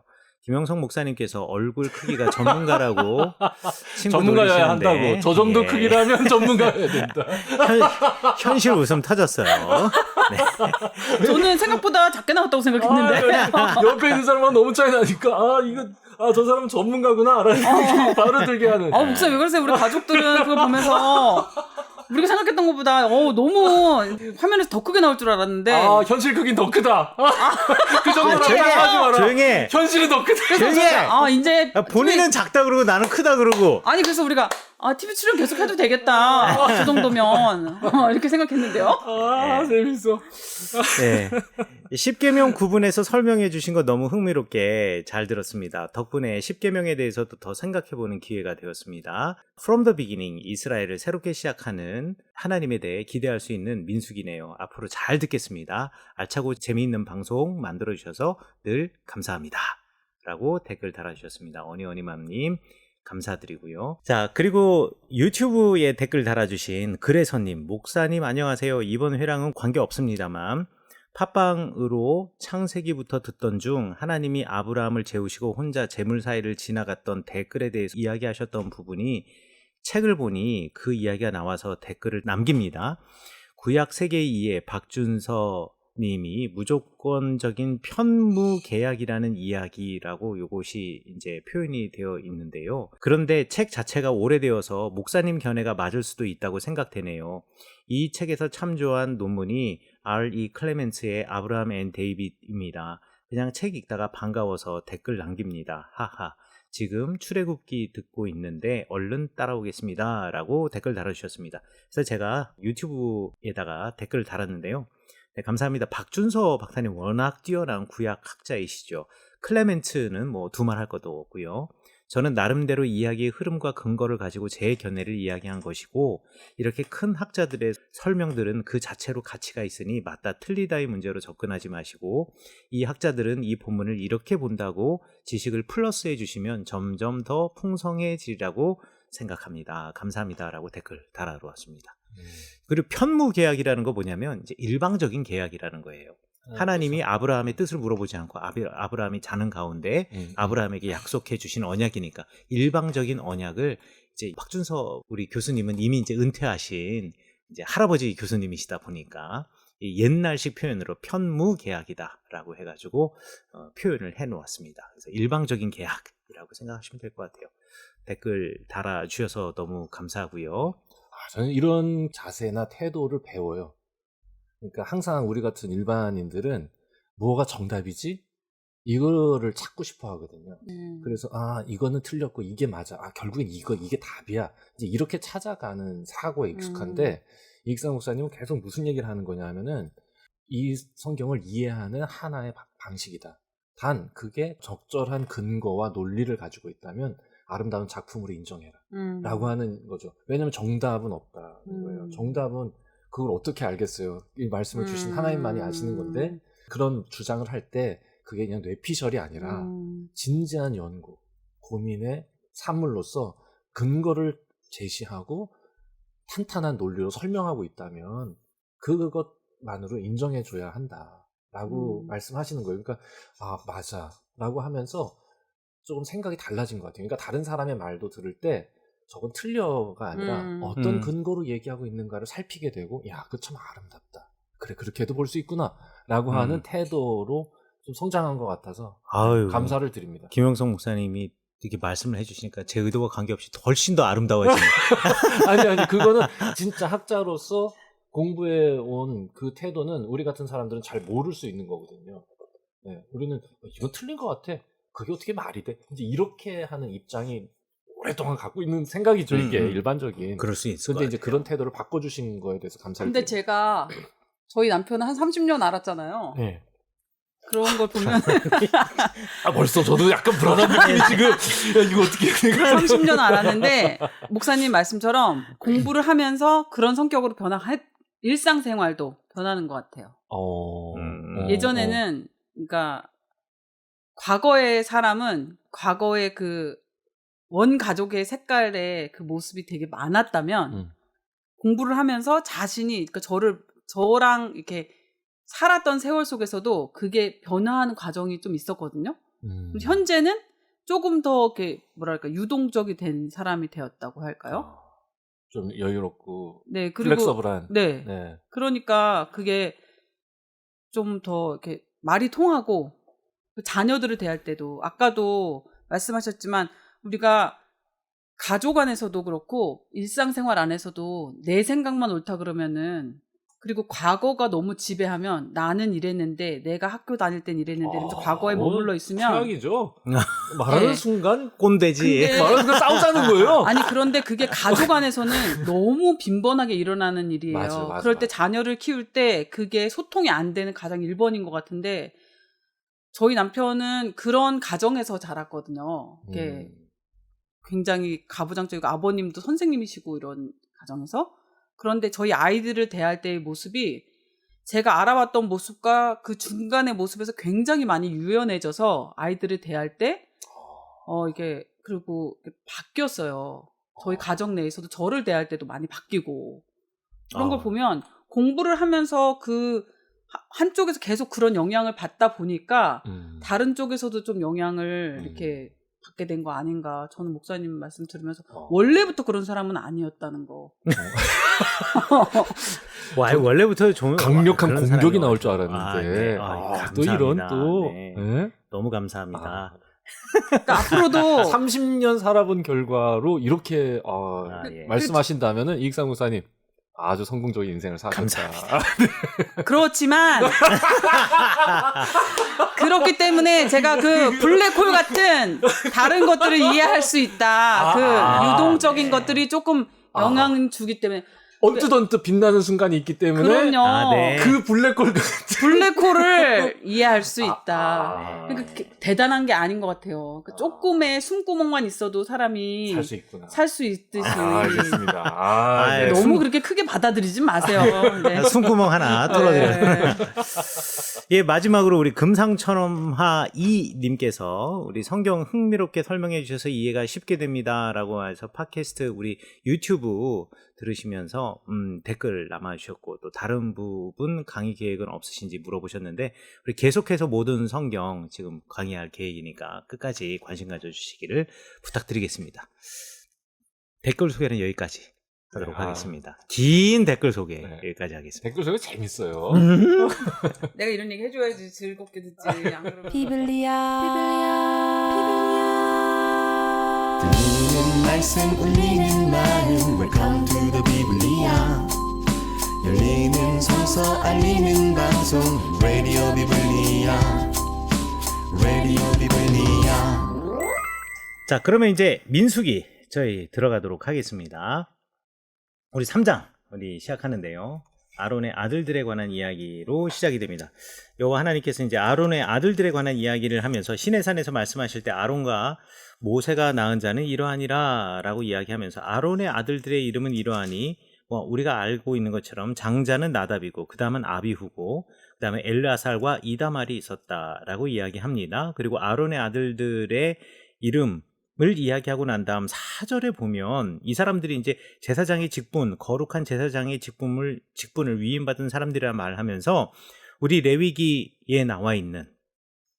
김영성 목사님께서 얼굴 크기가 전문가라고 친구 전문가여야 한다고. 저 정도 예. 크기라면 전문가여야 된다. 현실 웃음 터졌어요. 네. 저는 생각보다 작게 나왔다고 생각했는데. 옆에 있는 사람은 너무 차이 나니까 저 사람은 전문가구나 라는 생각이 바로 들게 하는. 목사님 왜 그러세요? 우리 가족들은 그걸 보면서 우리가 생각했던 것보다 너무 화면에서 더 크게 나올 줄 알았는데 현실 크긴 더 크다. 그 정도로 조용히 해. 생각하지 마라. 조용히 해. 현실은 더 크다. 조용히 해. 이제 본인은 작다 그러고 나는 크다 그러고. 아니 그래서 우리가 TV 출연 계속 해도 되겠다. 저 정도면 이렇게 생각했는데요. 재밌어. 네. 10계명 구분해서 설명해 주신 거 너무 흥미롭게 잘 들었습니다. 덕분에 10계명에 대해서도 더 생각해보는 기회가 되었습니다. From the beginning, 이스라엘을 새롭게 시작하는 하나님에 대해 기대할 수 있는 민숙이네요. 앞으로 잘 듣겠습니다. 알차고 재미있는 방송 만들어주셔서 늘 감사합니다. 라고 댓글 달아주셨습니다. 어니어니맘님. 감사드리고요. 자, 그리고 유튜브에 댓글 달아주신 그래서님, 목사님 안녕하세요. 이번 회랑은 관계없습니다만 팟빵으로 창세기부터 듣던 중 하나님이 아브라함을 재우시고 혼자 재물 사이를 지나갔던 댓글에 대해서 이야기하셨던 부분이 책을 보니 그 이야기가 나와서 댓글을 남깁니다. 구약 세계의 이해 박준서 님이 무조건적인 편무 계약이라는 이야기라고 이것이 이제 표현이 되어 있는데요. 그런데 책 자체가 오래되어서 목사님 견해가 맞을 수도 있다고 생각되네요. 이 책에서 참조한 논문이 R.E. 클레멘츠의 아브라함 앤 데이빗입니다. 그냥 책 읽다가 반가워서 댓글 남깁니다. 하하. 지금 출애굽기 듣고 있는데 얼른 따라오겠습니다. 라고 댓글 달아주셨습니다. 그래서 제가 유튜브에다가 댓글을 달았는데요. 네, 감사합니다. 박준서 박사님 워낙 뛰어난 구약 학자이시죠. 클레멘츠는 뭐 두말할 것도 없고요. 저는 나름대로 이야기의 흐름과 근거를 가지고 제 견해를 이야기한 것이고 이렇게 큰 학자들의 설명들은 그 자체로 가치가 있으니 맞다 틀리다의 문제로 접근하지 마시고 이 학자들은 이 본문을 이렇게 본다고 지식을 플러스해 주시면 점점 더 풍성해지리라고 생각합니다. 감사합니다라고 댓글 달아놓았습니다. 그리고 편무 계약이라는 거 뭐냐면 이제 일방적인 계약이라는 거예요. 하나님이 그렇죠. 아브라함의 뜻을 물어보지 않고 아브라함이 자는 가운데 아브라함에게 약속해 주신 언약이니까 일방적인 언약을 이제 박준서 우리 교수님은 이미 이제 은퇴하신 이제 할아버지 교수님이시다 보니까 옛날식 표현으로 편무 계약이다라고 해가지고 표현을 해놓았습니다. 그래서 일방적인 계약이라고 생각하시면 될 것 같아요. 댓글 달아주셔서 너무 감사하고요. 저는 이런 자세나 태도를 배워요. 그러니까 항상 우리 같은 일반인들은 뭐가 정답이지? 이거를 찾고 싶어 하거든요. 그래서 이거는 틀렸고 이게 맞아. 결국엔 이게 답이야. 이제 이렇게 찾아가는 사고에 익숙한데 이익상 목사님은 계속 무슨 얘기를 하는 거냐 하면은 이 성경을 이해하는 하나의 방식이다. 단 그게 적절한 근거와 논리를 가지고 있다면 아름다운 작품으로 인정해라 라고 하는 거죠. 왜냐하면 정답은 없다는 거예요. 정답은 그걸 어떻게 알겠어요. 이 말씀을 주신 하나님만이 아시는 건데 그런 주장을 할 때 그게 그냥 뇌피셜이 아니라 진지한 연구, 고민의 산물로서 근거를 제시하고 탄탄한 논리로 설명하고 있다면 그것만으로 인정해줘야 한다. 라고 말씀하시는 거예요. 그러니까 아 맞아 라고 하면서 조금 생각이 달라진 것 같아요. 그러니까 다른 사람의 말도 들을 때 저건 틀려가 아니라 어떤 근거로 얘기하고 있는가를 살피게 되고 야 그거 참 아름답다. 그래 그렇게도 볼 수 있구나 라고 하는 태도로 좀 성장한 것 같아서 아유, 감사를 드립니다. 김영성 목사님이 이렇게 말씀을 해주시니까 제 의도와 관계없이 훨씬 더 아름다워지네요. 아니 그거는 진짜 학자로서 공부해 온 그 태도는 우리 같은 사람들은 잘 모를 수 있는 거거든요. 네, 우리는 이건 틀린 것 같아. 그게 어떻게 말이 돼? 이제 이렇게 하는 입장이 오랫동안 갖고 있는 생각이죠. 이게 일반적인. 그럴 수 있을 것 근데 이제 같아요. 그런 태도를 바꿔주신 거에 대해서 감사를 근데 드립니다. 제가 저희 남편은 한 30년 알았잖아요. 네. 그런 걸 보면 아 벌써 저도 약간 불안한 느낌이 지금 야, 이거 어떻게 해? 30년 알았는데 목사님 말씀처럼 공부를 하면서 그런 성격으로 일상생활도 변하는 것 같아요. 예전에는 그러니까 과거의 사람은 과거의 그 원가족의 색깔의 그 모습이 되게 많았다면 공부를 하면서 자신이 그러니까 저랑 이렇게 살았던 세월 속에서도 그게 변화하는 과정이 좀 있었거든요. 현재는 조금 더 이렇게 뭐랄까 유동적이 된 사람이 되었다고 할까요? 좀 여유롭고 네, 그리고 플렉서블한. 네. 그러니까 그게 좀 더 이렇게 말이 통하고 자녀들을 대할 때도 아까도 말씀하셨지만 우리가 가족 안에서도 그렇고 일상생활 안에서도 내 생각만 옳다 그러면은 그리고 과거가 너무 지배하면 나는 이랬는데 내가 학교 다닐 땐 이랬는데 이러면서 과거에 머물러 있으면 최악이죠. 말하는 네. 순간 꼰대지. 근데- 말하는 순간 싸우자는 거예요. 아니 그런데 그게 가족 안에서는 너무 빈번하게 일어나는 일이에요. 맞아, 그럴 때 맞아. 자녀를 키울 때 그게 소통이 안 되는 가장 1번인 것 같은데 저희 남편은 그런 가정에서 자랐거든요. 이게 굉장히 가부장적이고 아버님도 선생님이시고 이런 가정에서 그런데 저희 아이들을 대할 때의 모습이 제가 알아봤던 모습과 그 중간의 모습에서 굉장히 많이 유연해져서 아이들을 대할 때 이게 그리고 바뀌었어요. 저희 가정 내에서도 저를 대할 때도 많이 바뀌고 그런 걸 보면 공부를 하면서 그 한쪽에서 계속 그런 영향을 받다 보니까 다른 쪽에서도 좀 영향을 이렇게 받게 된 거 아닌가. 저는 목사님 말씀 들으면서 원래부터 그런 사람은 아니었다는 거. 원래부터 강력한 그런 공격이 사람이 나올 줄 와가지고. 알았는데 감사합니다. 또 이런 또 네. 예? 너무 감사합니다. 그러니까 앞으로도 30년 살아본 결과로 이렇게 예. 말씀하신다면은 이익상 목사님 아주 성공적인 인생을 사셨다. 그렇지만 그렇기 때문에 제가 그 블랙홀 같은 다른 것들을 이해할 수 있다. 그 유동적인 것들이 조금 영향을 주기 때문에 언뜻 빛나는 순간이 있기 때문에 그럼요. 네. 그 블랙홀 블랙홀을 이해할 수 있다. 네. 그러니까 대단한 게 아닌 것 같아요. 그러니까 조금의 숨구멍만 있어도 사람이 살 수 있구나. 살 수 있듯이. 알겠습니다. 네. 너무 그렇게 크게 받아들이지 마세요. 네. 숨구멍 하나 뚫어드려요. 네. 예, 마지막으로 우리 금상첨화 2님께서 우리 성경 흥미롭게 설명해 주셔서 이해가 쉽게 됩니다라고 해서 팟캐스트 우리 유튜브 들으시면서 댓글 남아주셨고 또 다른 부분 강의 계획은 없으신지 물어보셨는데 우리 계속해서 모든 성경 지금 강의할 계획이니까 끝까지 관심 가져주시기를 부탁드리겠습니다. 댓글 소개는 여기까지 하도록 하겠습니다. 긴 댓글 소개 여기까지 하겠습니다. 댓글 소개 재밌어요. 내가 이런 얘기 해줘야지 즐겁게 듣지. 안 그러면 들리는 말씀 울리는 마음 Welcome to the 비블리아 열리는 성서 알리는 방송 Radio 비블리아 Radio 비블리아 자, 그러면 이제 민수기 저희 들어가도록 하겠습니다. 우리 3장 우리 시작하는데요. 아론의 아들들에 관한 이야기로 시작이 됩니다. 여호와 하나님께서 이제 아론의 아들들에 관한 이야기를 하면서 시내산에서 말씀하실 때 아론과 모세가 낳은 자는 이러하니라 라고 이야기하면서 아론의 아들들의 이름은 이러하니 우리가 알고 있는 것처럼 장자는 나답이고 그 다음은 아비후고 그 다음에 엘르아살과 이다말이 있었다라고 이야기합니다. 그리고 아론의 아들들의 이름을 이야기하고 난 다음 4절에 보면 이 사람들이 이제 제사장의 직분, 거룩한 제사장의 직분을 위임받은 사람들이라 말하면서 우리 레위기에 나와 있는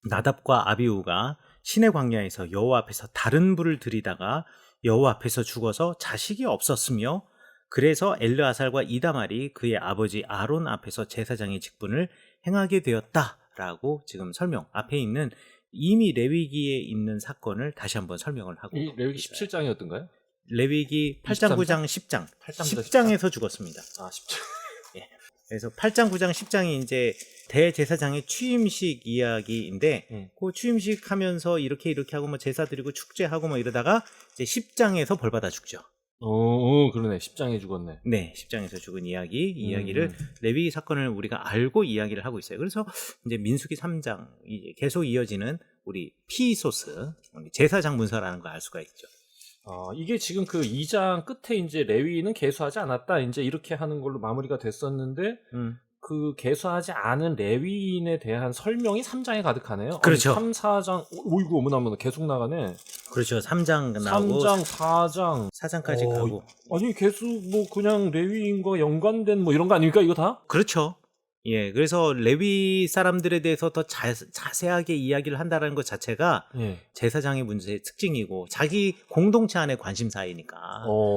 나답과 아비후가 신의 광야에서 여호와 앞에서 다른 불을 들이다가 여호와 앞에서 죽어서 자식이 없었으며 그래서 엘르아살과 이다말이 그의 아버지 아론 앞에서 제사장의 직분을 행하게 되었다라고 지금 설명 앞에 있는 이미 레위기에 있는 사건을 다시 한번 설명을 하고 이 레위기 17장이었던가요? 레위기 8장, 9장, 10장. 8장부터 10장에서 죽었습니다. 아, 10장. 그래서 8장, 9장, 10장이 이제 대제사장의 취임식 이야기인데 그 취임식 하면서 이렇게 하고 뭐 제사 드리고 축제하고 뭐 이러다가 이제 10장에서 벌 받아 죽죠. 그러네. 10장에 죽었네. 네, 10장에서 죽은 이야기를 레위기 사건을 우리가 알고 이야기를 하고 있어요. 그래서 이제 민수기 3장 이제 계속 이어지는 우리 피소스 제사장 문서라는 걸 알 수가 있죠. 이게 지금 그 2장 끝에 이제 레위는 계수하지 않았다. 이제 이렇게 하는 걸로 마무리가 됐었는데, 그 계수하지 않은 레위인에 대한 설명이 3장에 가득하네요. 그렇죠. 3, 4장, 오이구, 어머나, 계속 나가네. 그렇죠. 3장 나오고 3장, 4장. 4장까지 가고. 아니, 계수 뭐 그냥 레위인과 연관된 뭐 이런 거 아닙니까? 이거 다? 그렇죠. 예, 그래서 레위 사람들에 대해서 더 자세하게 이야기를 한다는 것 자체가 제사장의 문제의 특징이고 자기 공동체 안의 관심사이니까.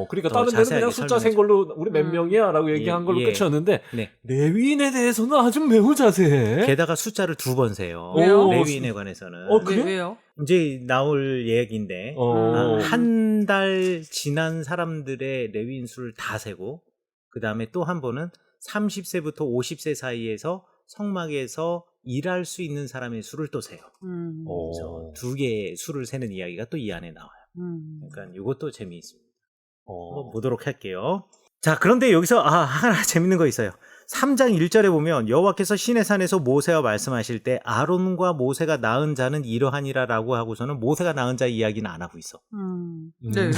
그러니까 다른 데는 그냥 숫자 센 걸로 우리 몇 명이야라고 얘기한 걸로 끝이었는데 레위인에 대해서는 아주 매우 자세해. 게다가 숫자를 2번 세요. 왜요? 레위인에 관해서는. 그래? 왜요? 이제 나올 얘기인데 한 달 지난 사람들의 레위인 수를 다 세고 그 다음에 또 한 번은 30세부터 50세 사이에서 성막에서 일할 수 있는 사람의 수를 또 세요. 그래서 2개의 수를 세는 이야기가 또 이 안에 나와요. 그러니까 이것도 재미있습니다. 한번 보도록 할게요. 자, 그런데 여기서 하나 재밌는 거 있어요. 3장 1절에 보면 여호와께서 시내산에서 모세와 말씀하실 때 아론과 모세가 낳은 자는 이러하니라라고 하고서는 모세가 낳은 자 이야기는 안 하고 있어. 네.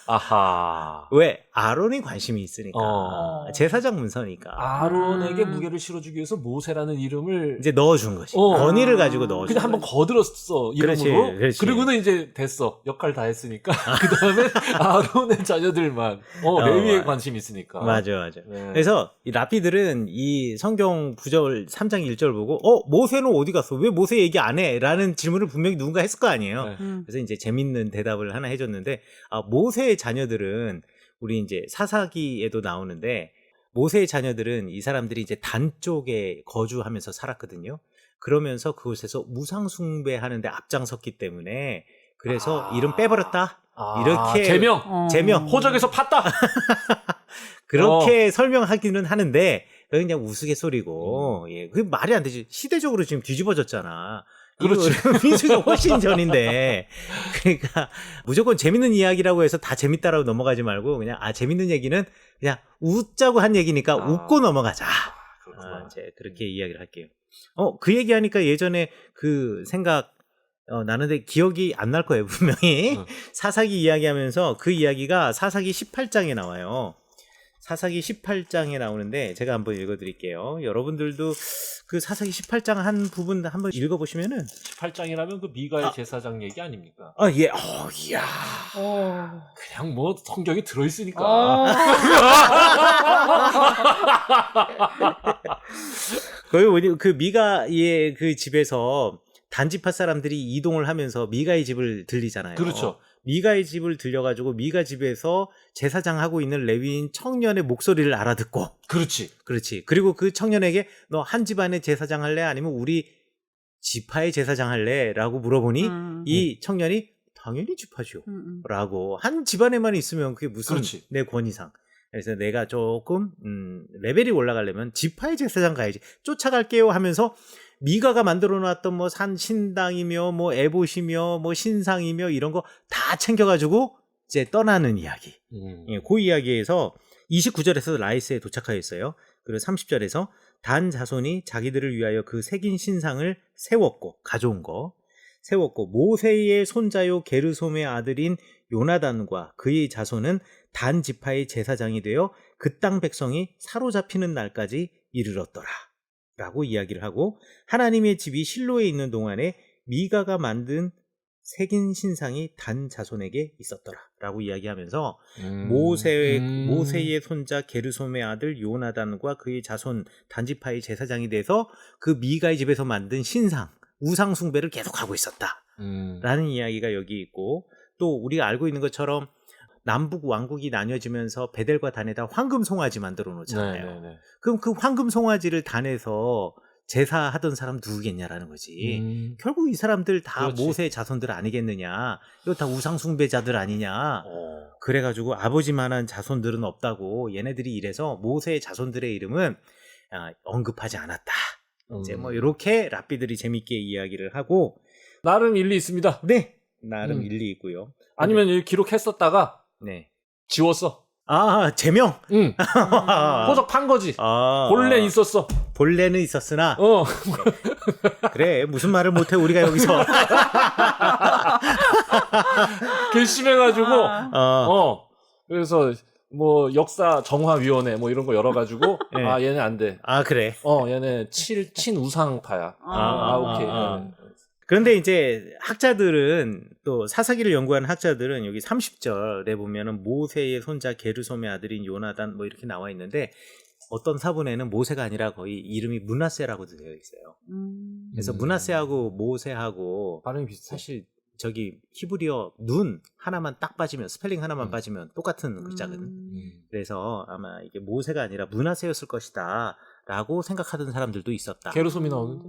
아하. 왜? 아론이 관심이 있으니까. 제사장 문서니까. 아론에게 무게를 실어주기 위해서 모세라는 이름을 이제 넣어준 것이. 권위를 가지고 넣어준 그냥 한번 거들었어, 이름으로. 그렇지. 그리고는 이제 됐어. 역할 다 했으니까. 그 다음에 아론의 자녀들만. 레위에 관심이 있으니까. 맞아. 네. 그래서 이 라피들은 이 성경 구절 3장 1절 보고 모세는 어디 갔어? 왜 모세 얘기 안 해? 라는 질문을 분명히 누군가 했을 거 아니에요. 그래서 이제 재밌는 대답을 하나 해줬는데 모세의 자녀들은 우리 이제 사사기에도 나오는데 모세의 자녀들은 이 사람들이 이제 단 쪽에 거주하면서 살았거든요. 그러면서 그곳에서 무상 숭배하는데 앞장섰기 때문에 그래서 이름 빼버렸다. 이렇게 제명 호적에서 팠다. 그렇게 설명하기는 하는데 그냥 우스갯소리고 그게 말이 안 되지. 시대적으로 지금 뒤집어졌잖아. 그렇지. 민수가 훨씬 전인데. 그러니까 무조건 재밌는 이야기라고 해서 다 재밌다라고 넘어가지 말고 그냥 재밌는 얘기는 그냥 웃자고 한 얘기니까 웃고 넘어가자. 이제 그렇게 이야기를 할게요. 그 얘기하니까 예전에 그 생각 나는데 기억이 안 날 거예요, 분명히. 사사기 이야기하면서 그 이야기가 사사기 18장에 나와요. 사사기 18장에 나오는데 제가 한번 읽어드릴게요. 여러분들도 그 사사기 18장 한 부분 한번 읽어보시면은 18장이라면 그 미가의 제사장 얘기 아닙니까? 예. 이야. 그냥 뭐 성경이 들어있으니까. 거기 그 미가의 그 집에서 단지파 사람들이 이동을 하면서 미가의 집을 들리잖아요. 그렇죠. 미가의 집을 들려가지고 미가 집에서 제사장 하고 있는 레위인 청년의 목소리를 알아듣고. 그렇지. 그리고 그 청년에게 너 한 집안의 제사장 할래? 아니면 우리 지파의 제사장 할래? 라고 물어보니 이 청년이 당연히 지파죠. 라고 한 집안에만 있으면 그게 무슨 내 권위상. 그래서 내가 조금 레벨이 올라가려면 지파의 제사장 가야지. 쫓아갈게요 하면서 미가가 만들어 놨던 뭐 산신당이며 뭐 에봇이며 뭐 신상이며 이런 거 다 챙겨가지고 이제 떠나는 이야기. 그 이야기에서 29절에서 라이스에 도착하였어요. 그리고 30절에서 단 자손이 자기들을 위하여 그 새긴 신상을 세웠고 가져온 거 세웠고 모세의 손자요 게르솜의 아들인 요나단과 그의 자손은 단 지파의 제사장이 되어 그 땅 백성이 사로잡히는 날까지 이르렀더라 라고 이야기를 하고 하나님의 집이 실로에 있는 동안에 미가가 만든 새긴 신상이 단 자손에게 있었더라라고 이야기하면서 음. 모세의 손자 게르솜의 아들 요나단과 그의 자손 단지파의 제사장이 돼서 그 미가의 집에서 만든 신상 우상 숭배를 계속하고 있었다라는 이야기가 여기 있고, 또 우리가 알고 있는 것처럼 남북 왕국이 나뉘어지면서 베델과 단에다 황금 송아지 만들어 놓잖아요. 네네네. 그럼 그 황금 송아지를 단에서 제사하던 사람 누구겠냐라는 거지. 결국 이 사람들 다 그렇지. 모세의 자손들 아니겠느냐. 이거 다 우상 숭배자들 아니냐. 그래가지고 아버지만한 자손들은 없다고 얘네들이 이래서 모세의 자손들의 이름은 언급하지 않았다. 이제 뭐 이렇게 랍비들이 재밌게 이야기를 하고, 나름 일리 있습니다. 네, 나름 일리 있고요. 아니면 여기 기록했었다가 네. 지웠어. 아, 제명. 응. 호적 판 거지. 본래 있었어. 본래는 있었으나. 그래, 무슨 말을 못해 우리가 여기서. 괘씸해가지고. 그래서 뭐 역사 정화위원회 뭐 이런 거 열어가지고 네. 얘는 안 돼. 그래. 얘는 친우상파야. 오케이. 그런데 이제 학자들은, 또 사사기를 연구하는 학자들은 여기 30절에 보면은 모세의 손자 게르솜의 아들인 요나단 뭐 이렇게 나와 있는데, 어떤 사본에는 모세가 아니라 거의 이름이 므낫세라고 되어 있어요. 그래서 므낫세하고 모세하고 발음이 비슷해. 사실 저기 히브리어 눈 하나만 딱 빠지면, 스펠링 하나만 빠지면 똑같은 글자거든. 그래서 아마 이게 모세가 아니라 므낫세였을 것이다 라고 생각하던 사람들도 있었다. 게르솜이 나오는데?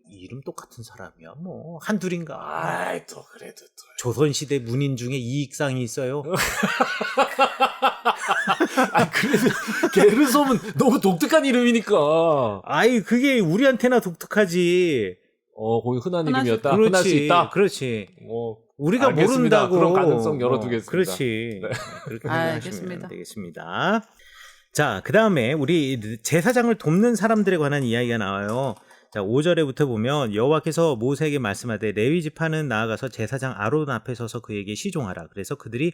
이름 똑같은 사람이야 뭐 한둘인가. 또 그래도 또 조선시대 문인 중에 이익상이 있어요. 그래도 게르솜은 너무 독특한 이름이니까. 그게 우리한테나 독특하지. 거기 흔한 이름이었다. 그렇지, 흔할 수 있다. 그렇지. 우리가 모른다고. 그런 가능성 열어두겠습니다. 그렇지. 네. 그렇게 알겠습니다. 생각하시면 되겠습니다. 자, 그 다음에 우리 제사장을 돕는 사람들에 관한 이야기가 나와요. 자, 5절에부터 보면 여호와께서 모세에게 말씀하되 레위 지파는 나아가서 제사장 아론 앞에 서서 그에게 시종하라. 그래서 그들이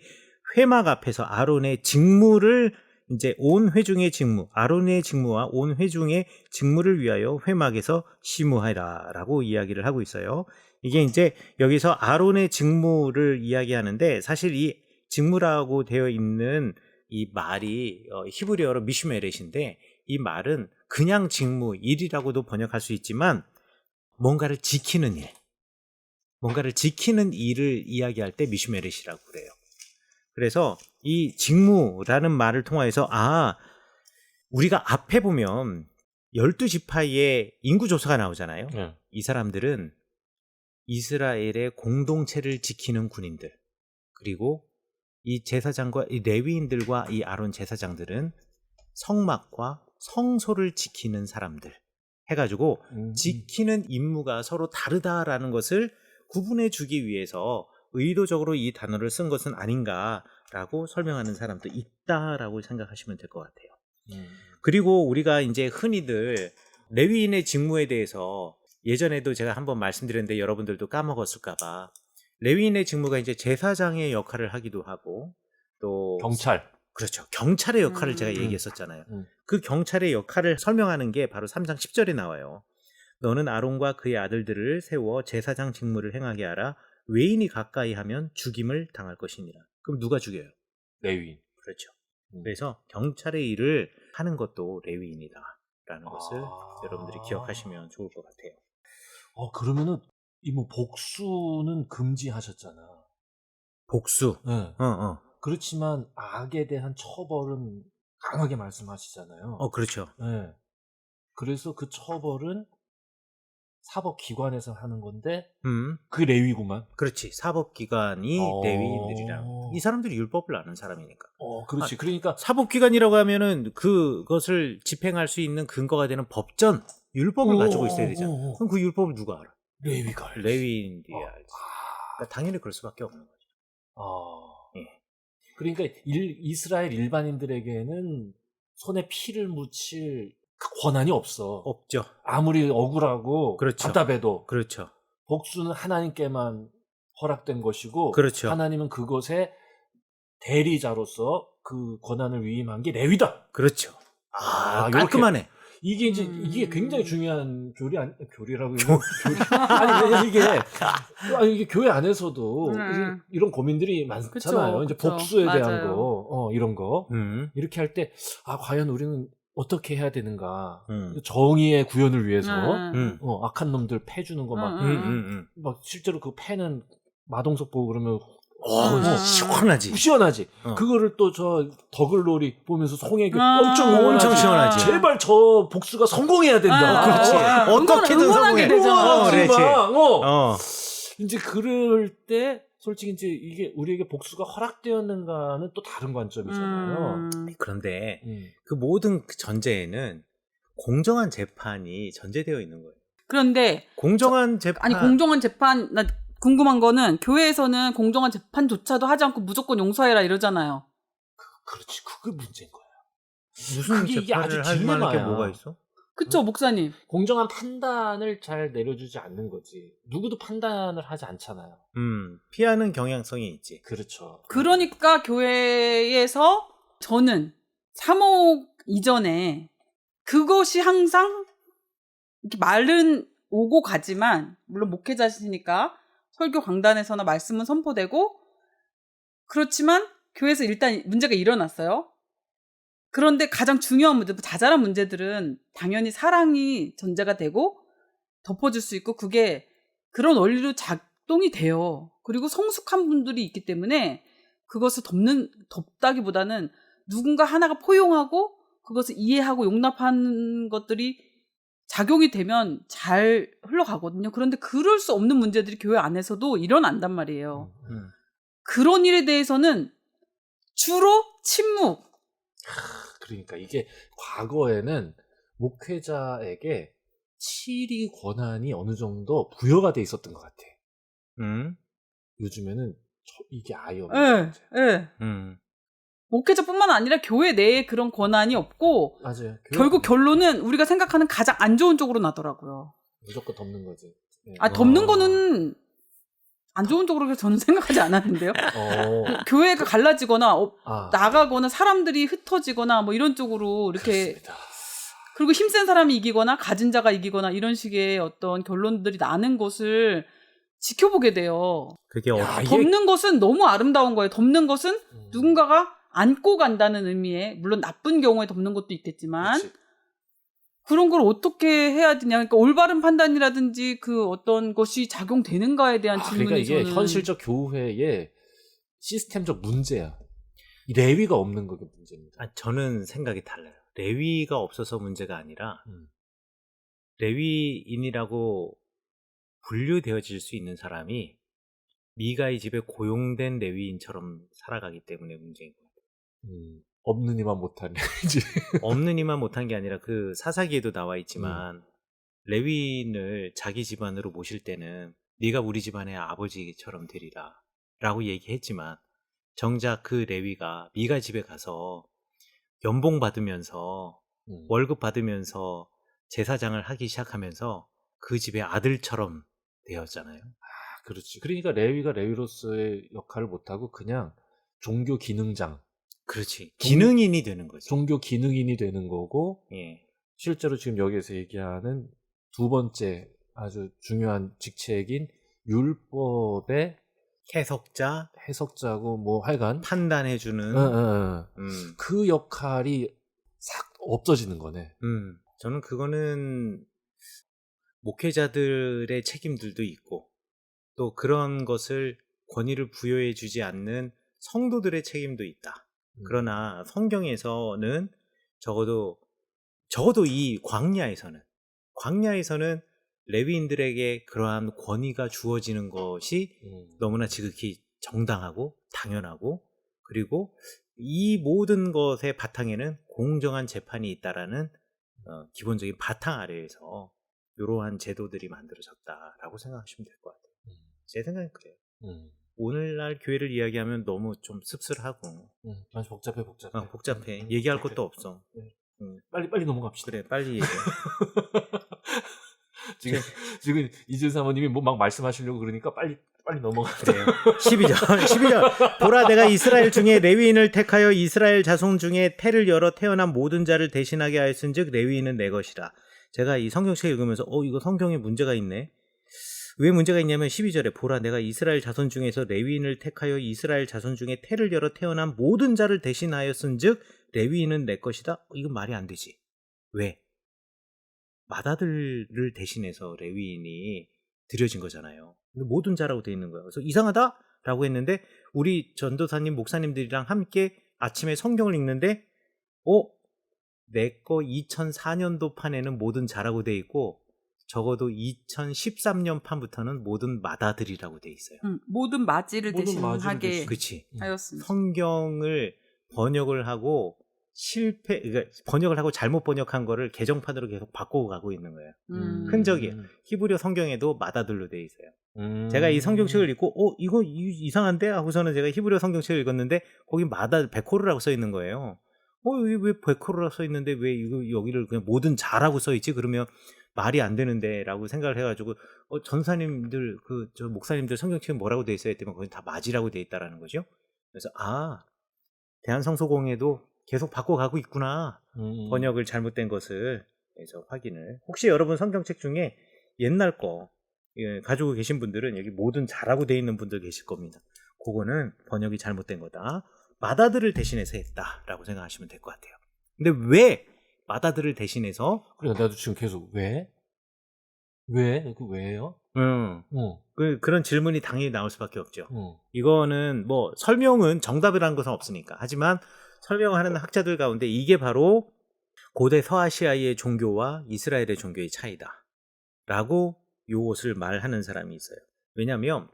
회막 앞에서 아론의 직무를, 이제 온 회중의 직무, 아론의 직무와 온 회중의 직무를 위하여 회막에서 시무하라라고 이야기를 하고 있어요. 이게 이제 여기서 아론의 직무를 이야기하는데, 사실 이 직무라고 되어 있는 이 말이 히브리어로 미슈메렛인데, 이 말은 그냥 직무, 일이라고도 번역할 수 있지만 뭔가를 지키는 일, 뭔가를 지키는 일을 이야기할 때 미슈메렛이라고 그래요. 그래서 이 직무라는 말을 통해서 우리가 앞에 보면 12지파의 인구조사가 나오잖아요. 이 사람들은 이스라엘의 공동체를 지키는 군인들, 그리고 이 제사장과 이 레위인들과 이 아론 제사장들은 성막과 성소를 지키는 사람들 해가지고 지키는 임무가 서로 다르다라는 것을 구분해 주기 위해서 의도적으로 이 단어를 쓴 것은 아닌가라고 설명하는 사람도 있다라고 생각하시면 될 것 같아요. 그리고 우리가 이제 흔히들 레위인의 직무에 대해서 예전에도 제가 한번 말씀드렸는데 여러분들도 까먹었을까봐, 레위인의 직무가 이제 제사장의 역할을 하기도 하고, 또 경찰. 그렇죠. 경찰의 역할을 제가 얘기했었잖아요. 그 경찰의 역할을 설명하는 게 바로 3장 10절에 나와요. 너는 아론과 그의 아들들을 세워 제사장 직무를 행하게 하라. 외인이 가까이 하면 죽임을 당할 것이니라. 그럼 누가 죽여요? 레위인. 그렇죠. 그래서 경찰의 일을 하는 것도 레위인이다라는 것을 여러분들이 기억하시면 좋을 것 같아요. 그러면은 뭐 복수는 금지하셨잖아. 복수. 네. 그렇지만 악에 대한 처벌은 강하게 말씀하시잖아요. 그렇죠. 네. 그래서 그 처벌은 사법기관에서 하는 건데 그 레위구만. 그렇지. 사법기관이 레위인들이랑, 이 사람들이 율법을 아는 사람이니까. 그렇지. 그러니까 사법기관이라고 하면은 그것을 집행할 수 있는 근거가 되는 법전, 율법을 가지고 있어야 되잖아. 그럼 그 율법을 누가 알아? 레위가 알지. 레위인들이 알지. 그러니까 당연히 그럴 수밖에 없는 거죠. 예. 그러니까 이스라엘 일반인들에게는 손에 피를 묻힐 권한이 없어. 없죠. 아무리 억울하고 그렇죠. 답답해도. 그렇죠. 복수는 하나님께만 허락된 것이고, 그렇죠. 하나님은 그것의 대리자로서 그 권한을 위임한 게 레위다. 그렇죠. 깔끔하네. 이게 이제 이게 굉장히 중요한 교리라고 아니 왜냐면 이게 교회 안에서도 이런 고민들이 많잖아요. 그쵸, 이제 그쵸. 복수에 대한 맞아요. 거, 이런 거 이렇게 할 때 과연 우리는 어떻게 해야 되는가? 정의의 구현을 위해서 악한 놈들 패주는 거 막 실제로 그 패는 마동석 보고 그러면 시원하지. 시원하지. 그거를 또 저 더글로리 보면서 송혜교 엄청 시원하지. 제발 저 복수가 성공해야 된다. 그렇지. 어떻게든 응원하게 성공해. 되잖아. 그렇지. 이제 그럴 때 솔직히 이제 이게 우리에게 복수가 허락되었는가는 또 다른 관점이잖아요. 그런데 그 모든 전제에는 공정한 재판이 전제되어 있는 거예요. 그런데 공정한 재판. 아니 공정한 재판 나 궁금한 거는 교회에서는 공정한 재판조차도 하지 않고 무조건 용서해라 이러잖아요. 그렇지. 그게 문제인 거야. 무슨 이게 아주 재판을 할 만한 게 딜레마야. 뭐가 있어? 그쵸 목사님? 공정한 판단을 잘 내려주지 않는 거지. 누구도 판단을 하지 않잖아요. 피하는 경향성이 있지. 그렇죠. 그러니까 교회에서 저는 사목 이전에 그것이 항상 이렇게 말은 오고 가지만 물론 목회자시니까 설교 강단에서나 말씀은 선포되고 그렇지만 교회에서 일단 문제가 일어났어요. 그런데 가장 중요한 문제, 자잘한 문제들은 당연히 사랑이 전제가 되고 덮어줄 수 있고 그게 그런 원리로 작동이 돼요. 그리고 성숙한 분들이 있기 때문에 그것을 덮다기보다는 누군가 하나가 포용하고 그것을 이해하고 용납하는 것들이 작용이 되면 잘 흘러가거든요. 그런데 그럴 수 없는 문제들이 교회 안에서도 일어난단 말이에요. 그런 일에 대해서는 주로 침묵. 그러니까 이게 과거에는 목회자에게 치리 권한이 어느 정도 부여가 돼 있었던 것 같아. 요즘에는 이게 아예 없는 것 같아요. 목회자뿐만 아니라 교회 내에 그런 권한이 없고 맞아요. 결국 결론은 우리가 생각하는 가장 안 좋은 쪽으로 나더라고요. 무조건 덮는 거지. 네. 덮는 거는 안 좋은 쪽으로 저는 생각하지 않았는데요. 교회가 갈라지거나 나가거나 사람들이 흩어지거나 뭐 이런 쪽으로 이렇게 그렇습니다. 그리고 힘센 사람이 이기거나 가진 자가 이기거나 이런 식의 어떤 결론들이 나는 것을 지켜보게 돼요. 그게 덮는 것은 너무 아름다운 거예요. 덮는 것은 누군가가 안고 간다는 의미에 물론 나쁜 경우에 덮는 것도 있겠지만 그렇지. 그런 걸 어떻게 해야 되냐. 그러니까 올바른 판단이라든지 그 어떤 것이 작용되는가에 대한 질문이 그러니까 이게 저는 현실적 교회의 시스템적 문제야. 이 레위가 없는 거가 문제입니다. 저는 생각이 달라요. 레위가 없어서 문제가 아니라 레위인이라고 분류되어질 수 있는 사람이 미가의 집에 고용된 레위인처럼 살아가기 때문에 문제인 거예요. 없는 이만 못한 레위지. 없는 이만 못한 게 아니라 그 사사기에도 나와 있지만 레위인을 자기 집안으로 모실 때는 네가 우리 집안의 아버지처럼 되리라 라고 얘기했지만 정작 그 레위가 미가 집에 가서 연봉 받으면서 월급 받으면서 제사장을 하기 시작하면서 그 집의 아들처럼 되었잖아요. 그렇지. 그러니까 레위가 레위로서의 역할을 못하고 그냥 종교 기능장. 그렇지. 기능인이 되는 거죠. 종교 기능인이 되는 거고 예. 실제로 지금 여기에서 얘기하는 두 번째 아주 중요한 직책인 율법의 해석자고 뭐 하여간 판단해주는 그 역할이 싹 없어지는 거네. 저는 그거는 목회자들의 책임들도 있고 또 그런 것을 권위를 부여해주지 않는 성도들의 책임도 있다. 그러나 성경에서는 적어도 이 광야에서는 레위인들에게 그러한 권위가 주어지는 것이 너무나 지극히 정당하고 당연하고 그리고 이 모든 것의 바탕에는 공정한 재판이 있다라는 기본적인 바탕 아래에서 이러한 제도들이 만들어졌다라고 생각하시면 될 것 같아요. 제 생각은 그래요. 오늘날 교회를 이야기하면 너무 좀 씁쓸하고 아주 복잡해. 복잡해. 얘기할 것도 없어. 빨리 넘어갑시다. 그래, 빨리 얘기해. 지금 이준 사모님이 뭐 막 말씀하시려고 그러니까 빨리 넘어가. 그래요. 12절. 보라, 내가 이스라엘 중에 레위인을 택하여 이스라엘 자손 중에 태를 열어 태어난 모든 자를 대신하게 하였은즉 레위인은 내 것이라. 제가 이 성경책 읽으면서 이거 성경에 문제가 있네. 왜 문제가 있냐면 12절에 보라, 내가 이스라엘 자손 중에서 레위인을 택하여 이스라엘 자손 중에 태를 열어 태어난 모든 자를 대신하였은즉 레위인은 내 것이다. 이건 말이 안 되지. 왜? 맏아들을 대신해서 레위인이 드려진 거잖아요. 근데 모든 자라고 돼 있는 거예요. 그래서 이상하다라고 했는데 우리 전도사님 목사님들이랑 함께 아침에 성경을 읽는데 내 거 2004년도 판에는 모든 자라고 돼 있고 적어도 2013년 판부터는 모든 맏아들이라고 돼 있어요. 모든 맞이를 모든 맞이를 대신하게 그렇지. 하였습니다. 성경을 번역을 하고 그러니까 번역을 하고 잘못 번역한 거를 개정판으로 계속 바꾸고 가고 있는 거예요. 흔적이에요. 히브리어 성경에도 맏아들로 돼 있어요. 제가 이 성경책을 읽고 이거 이상한데 하고서는 제가 히브리어 성경책을 읽었는데 거기 맏아들 베코르라고 써 있는 거예요. 왜 베코르라고 써 있는데 왜 이거 여기를 그냥 모든 자라고 써 있지? 그러면 말이 안 되는데라고 생각을 해가지고 전사님들 저 목사님들 성경책은 뭐라고 돼 있어요? 했더니 거기 다 맞이라고 돼 있다라는 거죠. 그래서 대한성소공회도 계속 바꿔가고 있구나. 번역을 잘못된 것을 그래서 확인을. 혹시 여러분 성경책 중에 옛날 거 가지고 계신 분들은 여기 모든 자라고 돼 있는 분들 계실 겁니다. 그거는 번역이 잘못된 거다. 맏아들을 대신해서 했다라고 생각하시면 될 것 같아요. 근데 왜 맏아들을 대신해서? 그래, 나도 지금 계속 왜? 그 왜요? 그런 질문이 당연히 나올 수밖에 없죠. 이거는 뭐 설명은 정답이라는 것은 없으니까. 하지만 설명하는 학자들 가운데 이게 바로 고대 서아시아의 종교와 이스라엘의 종교의 차이다 라고 이것을 말하는 사람이 있어요. 왜냐하면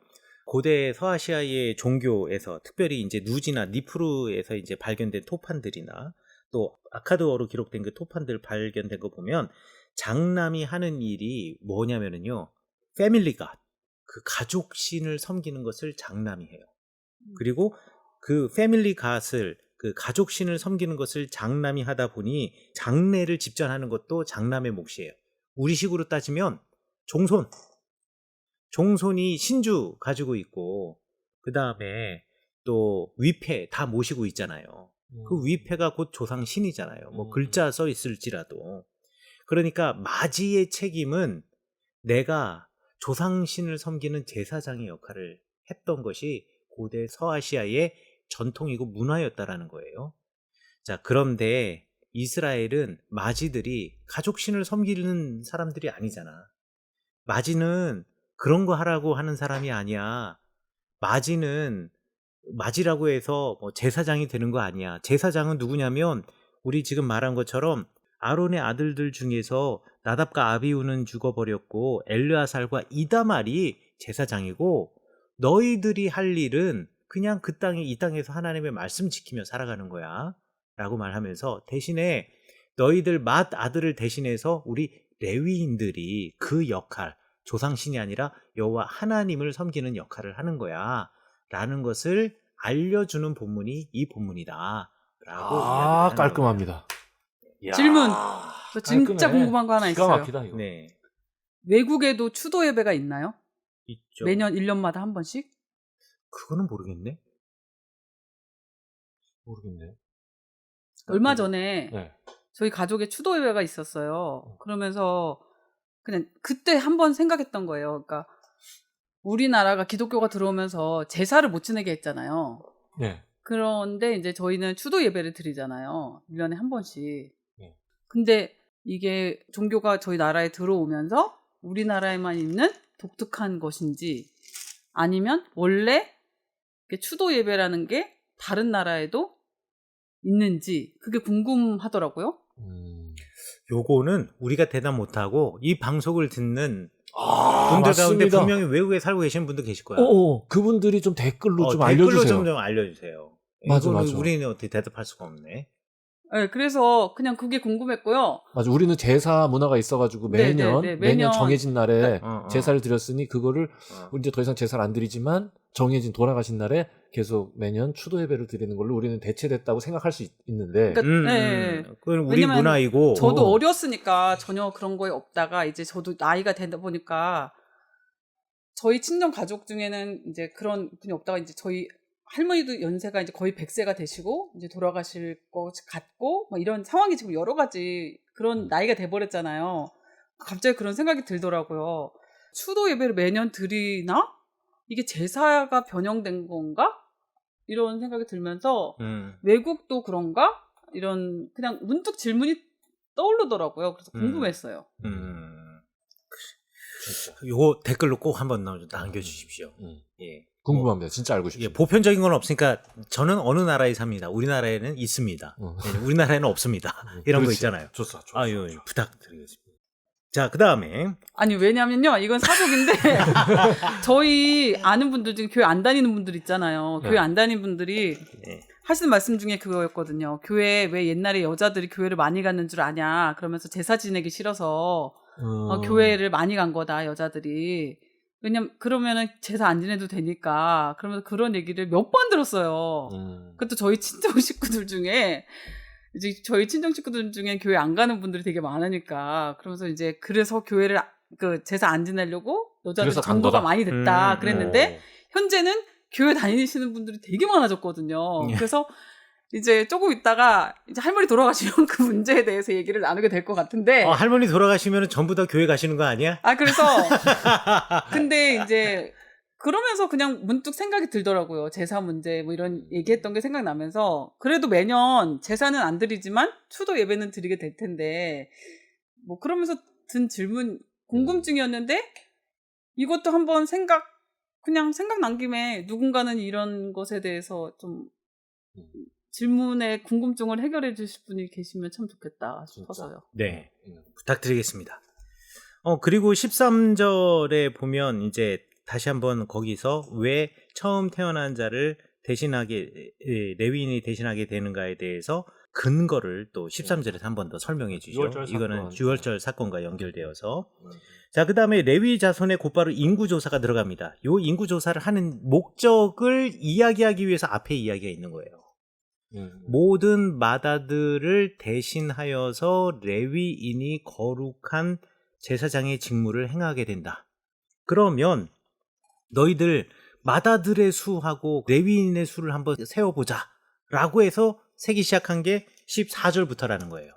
고대 서아시아의 종교에서 특별히 이제 누지나 니프루에서 이제 발견된 토판들이나 또 아카드어로 기록된 그 토판들 발견된 거 보면 장남이 하는 일이 뭐냐면은요, 패밀리가 그 가족 신을 섬기는 것을 장남이 해요. 그리고 그 패밀리 갓을 그 가족 신을 섬기는 것을 장남이 하다 보니 장례를 집전하는 것도 장남의 몫이에요. 우리식으로 따지면 종손이 신주 가지고 있고 그 다음에 또 위패 다 모시고 있잖아요. 그 위패가 곧 조상 신이잖아요. 뭐 글자 써 있을지라도. 그러니까 맞이의 책임은 내가 조상신을 섬기는 제사장의 역할을 했던 것이 고대 서아시아의 전통이고 문화였다라는 거예요. 자, 그런데 이스라엘은 맞이들이 가족신을 섬기는 사람들이 아니잖아. 맞이는 그런 거 하라고 하는 사람이 아니야. 맞이라고 해서 뭐 제사장이 되는 거 아니야. 제사장은 누구냐면 우리 지금 말한 것처럼 아론의 아들들 중에서 나답과 아비후는 죽어버렸고 엘르아살과 이다말이 제사장이고 너희들이 할 일은 그냥 이 땅에서 하나님의 말씀 지키며 살아가는 거야 라고 말하면서 대신에 너희들 맏아들을 대신해서 우리 레위인들이 그 역할, 조상신이 아니라 여호와 하나님을 섬기는 역할을 하는 거야 라는 것을 알려주는 본문이 이 본문이다 라고 깔끔합니다. 질문. 저 진짜 깔끔해. 궁금한 거 하나 기가 있어요. 막히다 이거. 네, 외국에도 추도 예배가 있나요? 있죠. 매년 1년마다 한 번씩? 그거는 모르겠네. 모르겠네요. 얼마 전에 네. 저희 가족의 추도 예배가 있었어요. 그러면서 그냥 그때 한번 생각했던 거예요. 그러니까 우리나라가 기독교가 들어오면서 제사를 못 지내게 했잖아요. 네. 그런데 이제 저희는 추도 예배를 드리잖아요. 1년에 한 번씩. 네. 근데 이게 종교가 저희 나라에 들어오면서 우리나라에만 있는 독특한 것인지 아니면 원래 추도 예배라는 게 다른 나라에도 있는지 그게 궁금하더라고요. 요거는 우리가 대답 못하고 이 방송을 듣는 분들 맞습니다. 가운데 분명히 외국에 살고 계신 분도 계실 거야. 그분들이 좀 댓글로 좀 댓글로 알려주세요. 좀 알려주세요. 맞아, 이거는 맞아. 우리는 어떻게 대답할 수가 없네. 네, 그래서 그냥 그게 궁금했고요. 맞아. 우리는 제사 문화가 있어가지고 매년 정해진 날에 제사를 드렸으니 그거를 우리 이제 더 이상 제사를 안 드리지만 정해진 돌아가신 날에 계속 매년 추도 예배를 드리는 걸로 우리는 대체됐다고 생각할 수 있는데 그러니까 네. 그건 우리 왜냐면 문화이고 저도 어렸으니까 전혀 그런 거에 없다가 이제 저도 나이가 되다 보니까 저희 친정 가족 중에는 이제 그런 분이 없다가 이제 저희 할머니도 연세가 이제 거의 100세가 되시고 이제 돌아가실 것 같고 막 이런 상황이 지금 여러 가지 그런 나이가 돼버렸잖아요. 갑자기 그런 생각이 들더라고요. 추도 예배를 매년 드리나? 이게 제사가 변형된 건가? 이런 생각이 들면서 외국도 그런가? 이런 그냥 문득 질문이 떠오르더라고요. 그래서 궁금했어요. 요거 댓글로 꼭 한번 남겨주십시오. 예. 궁금합니다. 진짜 알고 싶어요. 예, 보편적인 건 없으니까 저는 어느 나라에 삽니다. 우리나라에는 있습니다. 예, 우리나라에는 없습니다. 이런 거 있잖아요. 좋다. 아유, 부탁드리겠습니다. 자, 그 다음에 아니 왜냐면요 이건 사족인데 저희 아는 분들 중에 교회 안 다니는 분들 있잖아요. 교회 안 다니는 분들이 하시는 말씀 중에 그거였거든요. 교회 왜 옛날에 여자들이 교회를 많이 갔는 줄 아냐 그러면서 제사 지내기 싫어서 교회를 많이 간 거다 여자들이. 왜냐면 그러면은 제사 안 지내도 되니까 그러면서 그런 얘기를 몇 번 들었어요. 그것도 저희 친정 식구들 중에 이제 저희 친정 식구들 중에 교회 안 가는 분들이 되게 많으니까 그러면서 이제 그래서 교회를 그 제사 안 지내려고 여자들 전도가 많이 됐다 그랬는데 현재는 교회 다니시는 분들이 되게 많아졌거든요. 그래서 이제 조금 있다가 이제 할머니 돌아가시면 그 문제에 대해서 얘기를 나누게 될 것 같은데 할머니 돌아가시면 전부 다 교회 가시는 거 아니야? 그래서 근데 이제 그러면서 그냥 문득 생각이 들더라고요. 제사 문제 뭐 이런 얘기했던 게 생각나면서 그래도 매년 제사는 안 드리지만 추도 예배는 드리게 될 텐데 뭐 그러면서 든 질문 궁금증이었는데 이것도 한번 그냥 생각난 김에 누군가는 이런 것에 대해서 좀 질문에 궁금증을 해결해 주실 분이 계시면 참 좋겠다 싶어서요. 네, 부탁드리겠습니다. 그리고 13절에 보면 이제 다시 한번 거기서 왜 처음 태어난 자를 대신하게 레위인이 대신하게 되는가에 대해서 근거를 또 13절에서 한 번 더 설명해 주죠. 이거는 유월절 사건과 연결되어서 자, 그 다음에 레위 자손의 곧바로 인구조사가 들어갑니다. 이 인구조사를 하는 목적을 이야기하기 위해서 앞에 이야기가 있는 거예요. 모든 마다들을 대신하여서 레위인이 거룩한 제사장의 직무를 행하게 된다. 그러면 너희들 마다들의 수하고 레위인의 수를 한번 세어보자 라고 해서 세기 시작한 게 14절부터라는 거예요.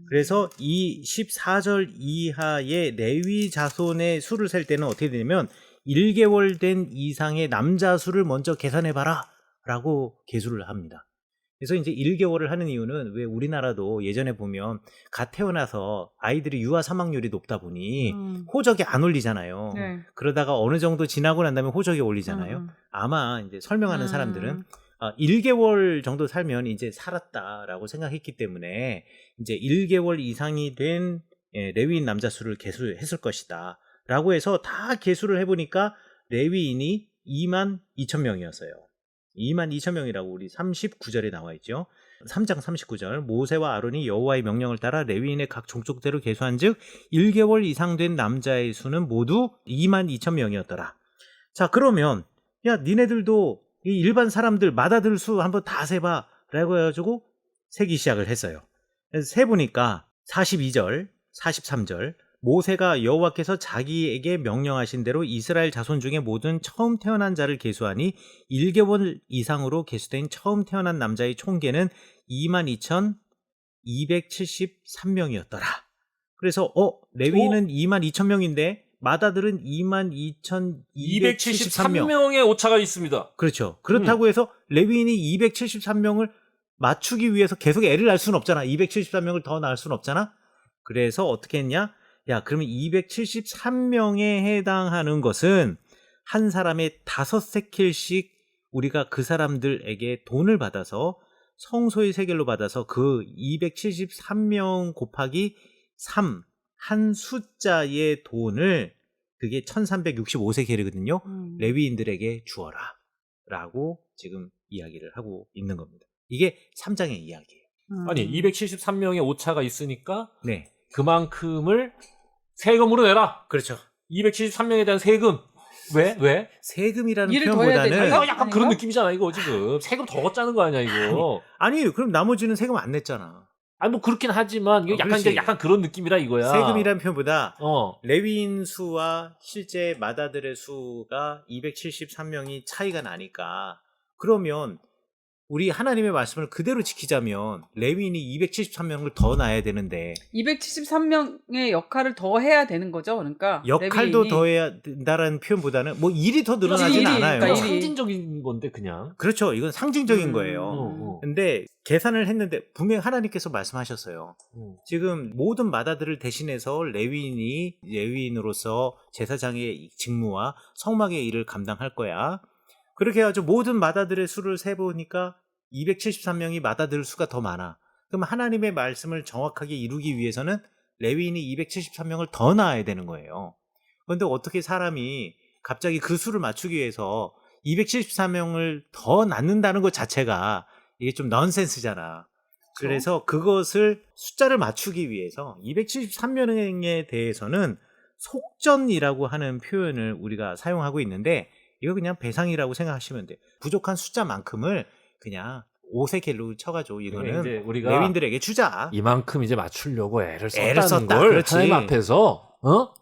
그래서 이 14절 이하의 레위 자손의 수를 셀 때는 어떻게 되냐면 1개월 된 이상의 남자 수를 먼저 계산해봐라 라고 계수를 합니다. 그래서 이제 1개월을 하는 이유는 왜 우리나라도 예전에 보면 갓 태어나서 아이들이 유아 사망률이 높다 보니 호적이 안 올리잖아요. 네. 그러다가 어느 정도 지나고 난 다음에 호적이 올리잖아요. 아마 이제 설명하는 사람들은 1개월 정도 살면 이제 살았다라고 생각했기 때문에 이제 1개월 이상이 된 레위인 남자 수를 계수했을 것이다. 라고 해서 다 계수를 해보니까 레위인이 22,000명이었어요. 22,000명이라고 우리 39절에 나와 있죠. 3장 39절 모세와 아론이 여호와의 명령을 따라 레위인의 각 종족대로 계수한 즉 1개월 이상 된 남자의 수는 모두 22,000명이었더라. 자, 그러면 야 니네들도 이 일반 사람들 마다들 수 한번 다 세봐 라고 해가지고 세기 시작을 했어요. 그래서 세보니까 42절 43절 모세가 여호와께서 자기에게 명령하신 대로 이스라엘 자손 중에 모든 처음 태어난 자를 계수하니 1개월 이상으로 계수된 처음 태어난 남자의 총계는 22,273명이었더라. 그래서 레위인은 22,000명인데 마다들은 22,273명. 273명의 오차가 있습니다. 그렇죠. 그렇다고 해서 레위인이 273명을 맞추기 위해서 계속 애를 낳을 수는 없잖아. 273명을 더 낳을 수는 없잖아. 그래서 어떻게 했냐? 야, 그러면 273명에 해당하는 것은 한 사람의 5세켈씩 우리가 그 사람들에게 돈을 받아서 성소의 세겔로 받아서 그 273명 곱하기 3 한 숫자의 돈을 그게 1365세겔이거든요. 레위인들에게 주어라 라고 지금 이야기를 하고 있는 겁니다. 이게 3장의 이야기예요. 아니 273명의 오차가 있으니까 네, 그만큼을 세금으로 내라. 그렇죠. 273명에 대한 세금 왜? 세금이라는 일을 더 해야 표현보다는 되니까? 약간 아닌가? 그런 느낌이잖아 이거 지금. 세금 더 걷자는 거 아니야 이거. 아니 그럼 나머지는 세금 안 냈잖아. 아니 뭐 그렇긴 하지만 이게 약간 그렇지. 이제 약간 그런 느낌이라 이거야. 세금이라는 표현보다 어. 레위인 수와 실제 마다들의 수가 273명이 차이가 나니까 그러면 우리 하나님의 말씀을 그대로 지키자면 레위인이 273명을 더 낳아야 되는데 273명의 역할을 더 해야 되는 거죠. 그러니까 역할도 레위인이. 더 해야 된다는 표현보다는 뭐 일이 더 그렇지, 늘어나지는 일이, 않아요. 그러니까 이건 일이. 상징적인 건데 그냥. 그렇죠. 이건 상징적인 거예요. 어. 근데 계산을 했는데 분명히 하나님께서 말씀하셨어요. 지금 모든 마다들을 대신해서 레위인으로서 제사장의 직무와 성막의 일을 감당할 거야. 그렇게 해가지고 모든 마다들의 수를 세보니까 273명이 마다들 수가 더 많아. 그럼 하나님의 말씀을 정확하게 이루기 위해서는 레위인이 273명을 더 낳아야 되는 거예요. 그런데 어떻게 사람이 갑자기 그 수를 맞추기 위해서 273명을 더 낳는다는 것 자체가 이게 좀 넌센스잖아. 그래서 그것을 숫자를 맞추기 위해서 273명에 대해서는 속전이라고 하는 표현을 우리가 사용하고 있는데 이거 그냥 배상이라고 생각하시면 돼요. 부족한 숫자만큼을 그냥 5세겔로 쳐가지고 이거는 이제 우리가 레위인들에게 주자. 이만큼 이제 맞추려고 애를 애를 썼다는 썼다. 걸 그렇지. 하나님 앞에서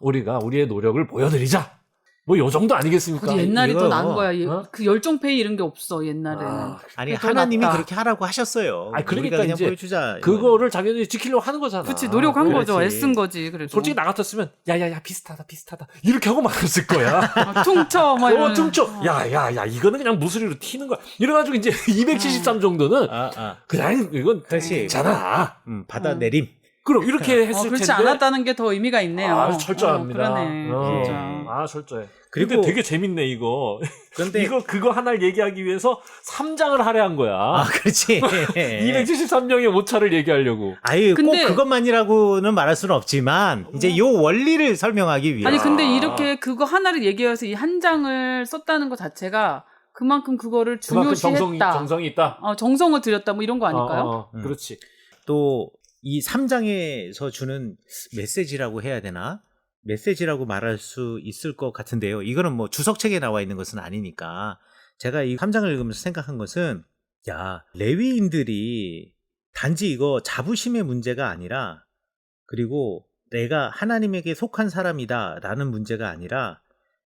우리가 우리의 노력을 보여드리자. 뭐 요 정도 아니겠습니까? 우리 옛날이 이거, 더 나은 거야. 어? 그 열정페이 이런 게 없어 옛날에는. 아니 더 하나님이 낫다. 그렇게 하라고 하셨어요. 아니, 그러니까 우리가 그냥 이제 보여주자. 그거를 자기들이 지키려고 하는 거잖아. 그치 노력한 거죠. 그렇지. 애쓴 거지. 그래도. 솔직히 나 같았으면 야야야 비슷하다 이렇게 하고 말았을 거야. 아, 퉁쳐 막 이러는. 퉁쳐. 야야야 이거는 그냥 무수리로 튀는 거야. 이래가지고 이제 273 정도는 그냥 이건 그렇지. 괜찮아. 받아내림. 그럼 이렇게 했을 그렇지 텐데. 않았다는 게 더 의미가 있네요. 아, 철저합니다. 그러네. 어. 진짜. 아, 철저해. 그리고 근데 되게 재밌네, 이거. 그런데 그거 하나를 얘기하기 위해서 3장을 할애한 거야. 그렇지. 273명의 오차를 얘기하려고. 아유, 근데- 꼭 그것만이라고는 말할 수는 없지만 이제 요 원리를 설명하기 위해. 아니 근데 이렇게 그거 하나를 얘기해서 이 한 장을 썼다는 것 자체가 그만큼 그거를 그만큼 중요시했다. 정성이 있다. 정성을 들였다 뭐 이런 거 아닐까요? 그렇지. 또 이 3장에서 주는 메시지라고 해야 되나? 메시지라고 말할 수 있을 것 같은데요. 이거는 뭐 주석책에 나와 있는 것은 아니니까 제가 이 3장을 읽으면서 생각한 것은 야, 레위인들이 단지 이거 자부심의 문제가 아니라 그리고 내가 하나님에게 속한 사람이다라는 문제가 아니라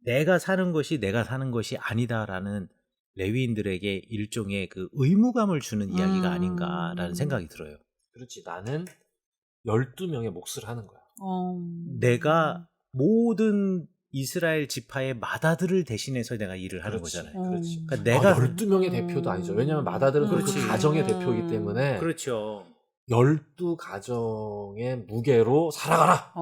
내가 사는 것이 내가 사는 것이 아니다라는 레위인들에게 일종의 그 의무감을 주는 이야기가 아닌가라는 생각이 들어요. 그렇지. 나는 12명의 몫을 하는 거야. 내가 모든 이스라엘 지파의 마다들을 대신해서 내가 일을 하는 그렇지. 거잖아요. 그렇지. 그러니까 내가 12명의 대표도 아니죠. 왜냐하면 마다들은 그 그렇지. 가정의 대표이기 때문에 그렇죠. 12가정의 무게로 살아가라.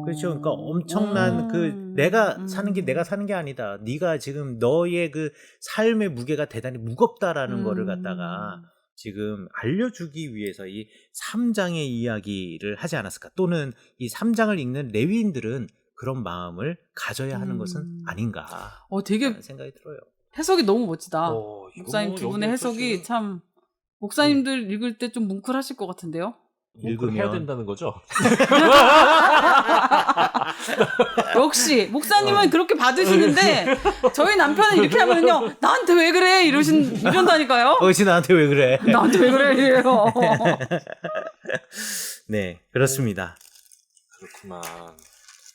그렇죠. 그러니까 엄청난 그 내가 사는 게 내가 사는 게 아니다. 네가 지금 너의 그 삶의 무게가 대단히 무겁다라는 거를 갖다가 지금 알려주기 위해서 이 3장의 이야기를 하지 않았을까? 또는 이 3장을 읽는 레위인들은 그런 마음을 가져야 하는 것은 아닌가? 되게 생각이 들어요. 해석이 너무 멋지다. 이거 목사님 뭐 두 분의 여기에서 해석이 지금 참 목사님들 읽을 때 좀 뭉클하실 것 같은데요. 읽으면 해야 된다는 거죠. 역시 목사님은 그렇게 받으시는데 저희 남편은 이렇게 하면요 나한테 왜 그래 이런다니까요. 어시 나한테 왜 그래? 나한테 왜 그래 이래요. 네, 그렇습니다. 그렇구만.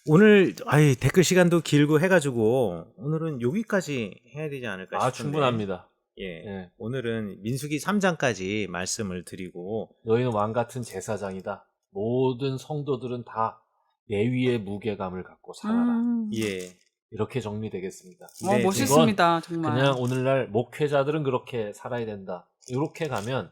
오늘 댓글 시간도 길고 해가지고 오늘은 여기까지 해야 되지 않을까 싶은데. 충분합니다. 예. 오늘은 민수기 3장까지 말씀을 드리고 너희는 왕 같은 제사장이다. 모든 성도들은 다 레위의 무게감을 갖고 살아라. 예. 이렇게 정리되겠습니다. 네, 멋있습니다 정말. 그냥 오늘날 목회자들은 그렇게 살아야 된다. 이렇게 가면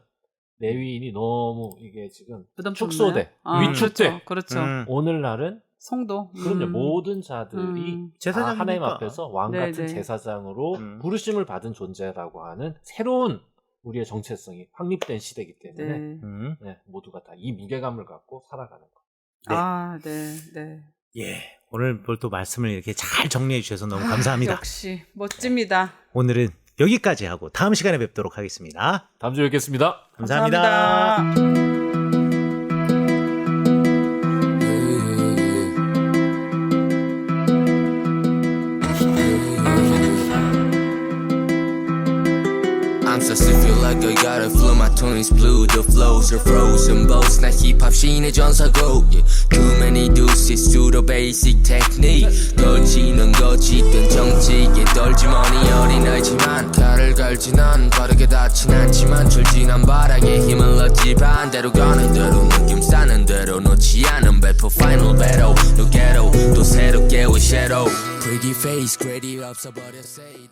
레위인이 너무 이게 지금 부담 축소돼, 없나요? 위축돼. 그렇죠. 오늘날은 성도. 그럼요. 모든 자들이 제사장이니까. 하나님 앞에서 왕 같은 네네. 제사장으로 부르심을 받은 존재라고 하는 새로운 우리의 정체성이 확립된 시대이기 때문에 네. 모두가 다 이 무게감을 갖고 살아가는 거. 네. 네. 예. 오늘 또 말씀을 이렇게 잘 정리해 주셔서 너무 감사합니다. 역시 멋집니다. 오늘은 여기까지 하고 다음 시간에 뵙도록 하겠습니다. 다음 주에 뵙겠습니다. 감사합니다. 감사합니다. I'm so sick, feel like I gotta flow. My tone is blue, the flows are frozen boats. 나 힙합 신의 전사고. Yeah. Too many deuces to the basic technique. 걸치는 거짓된 정직에 떨지머니 어린아이지만 칼을 갈지 난 빠르게 닿진 않지만 철진한 바닥에 힘을 얻지 반대로 가는 대로 느낌 싸는 대로 놓지 않은 배포 final battle no ghetto 또 새롭게 with shadow Pretty face greedy 없어버려 say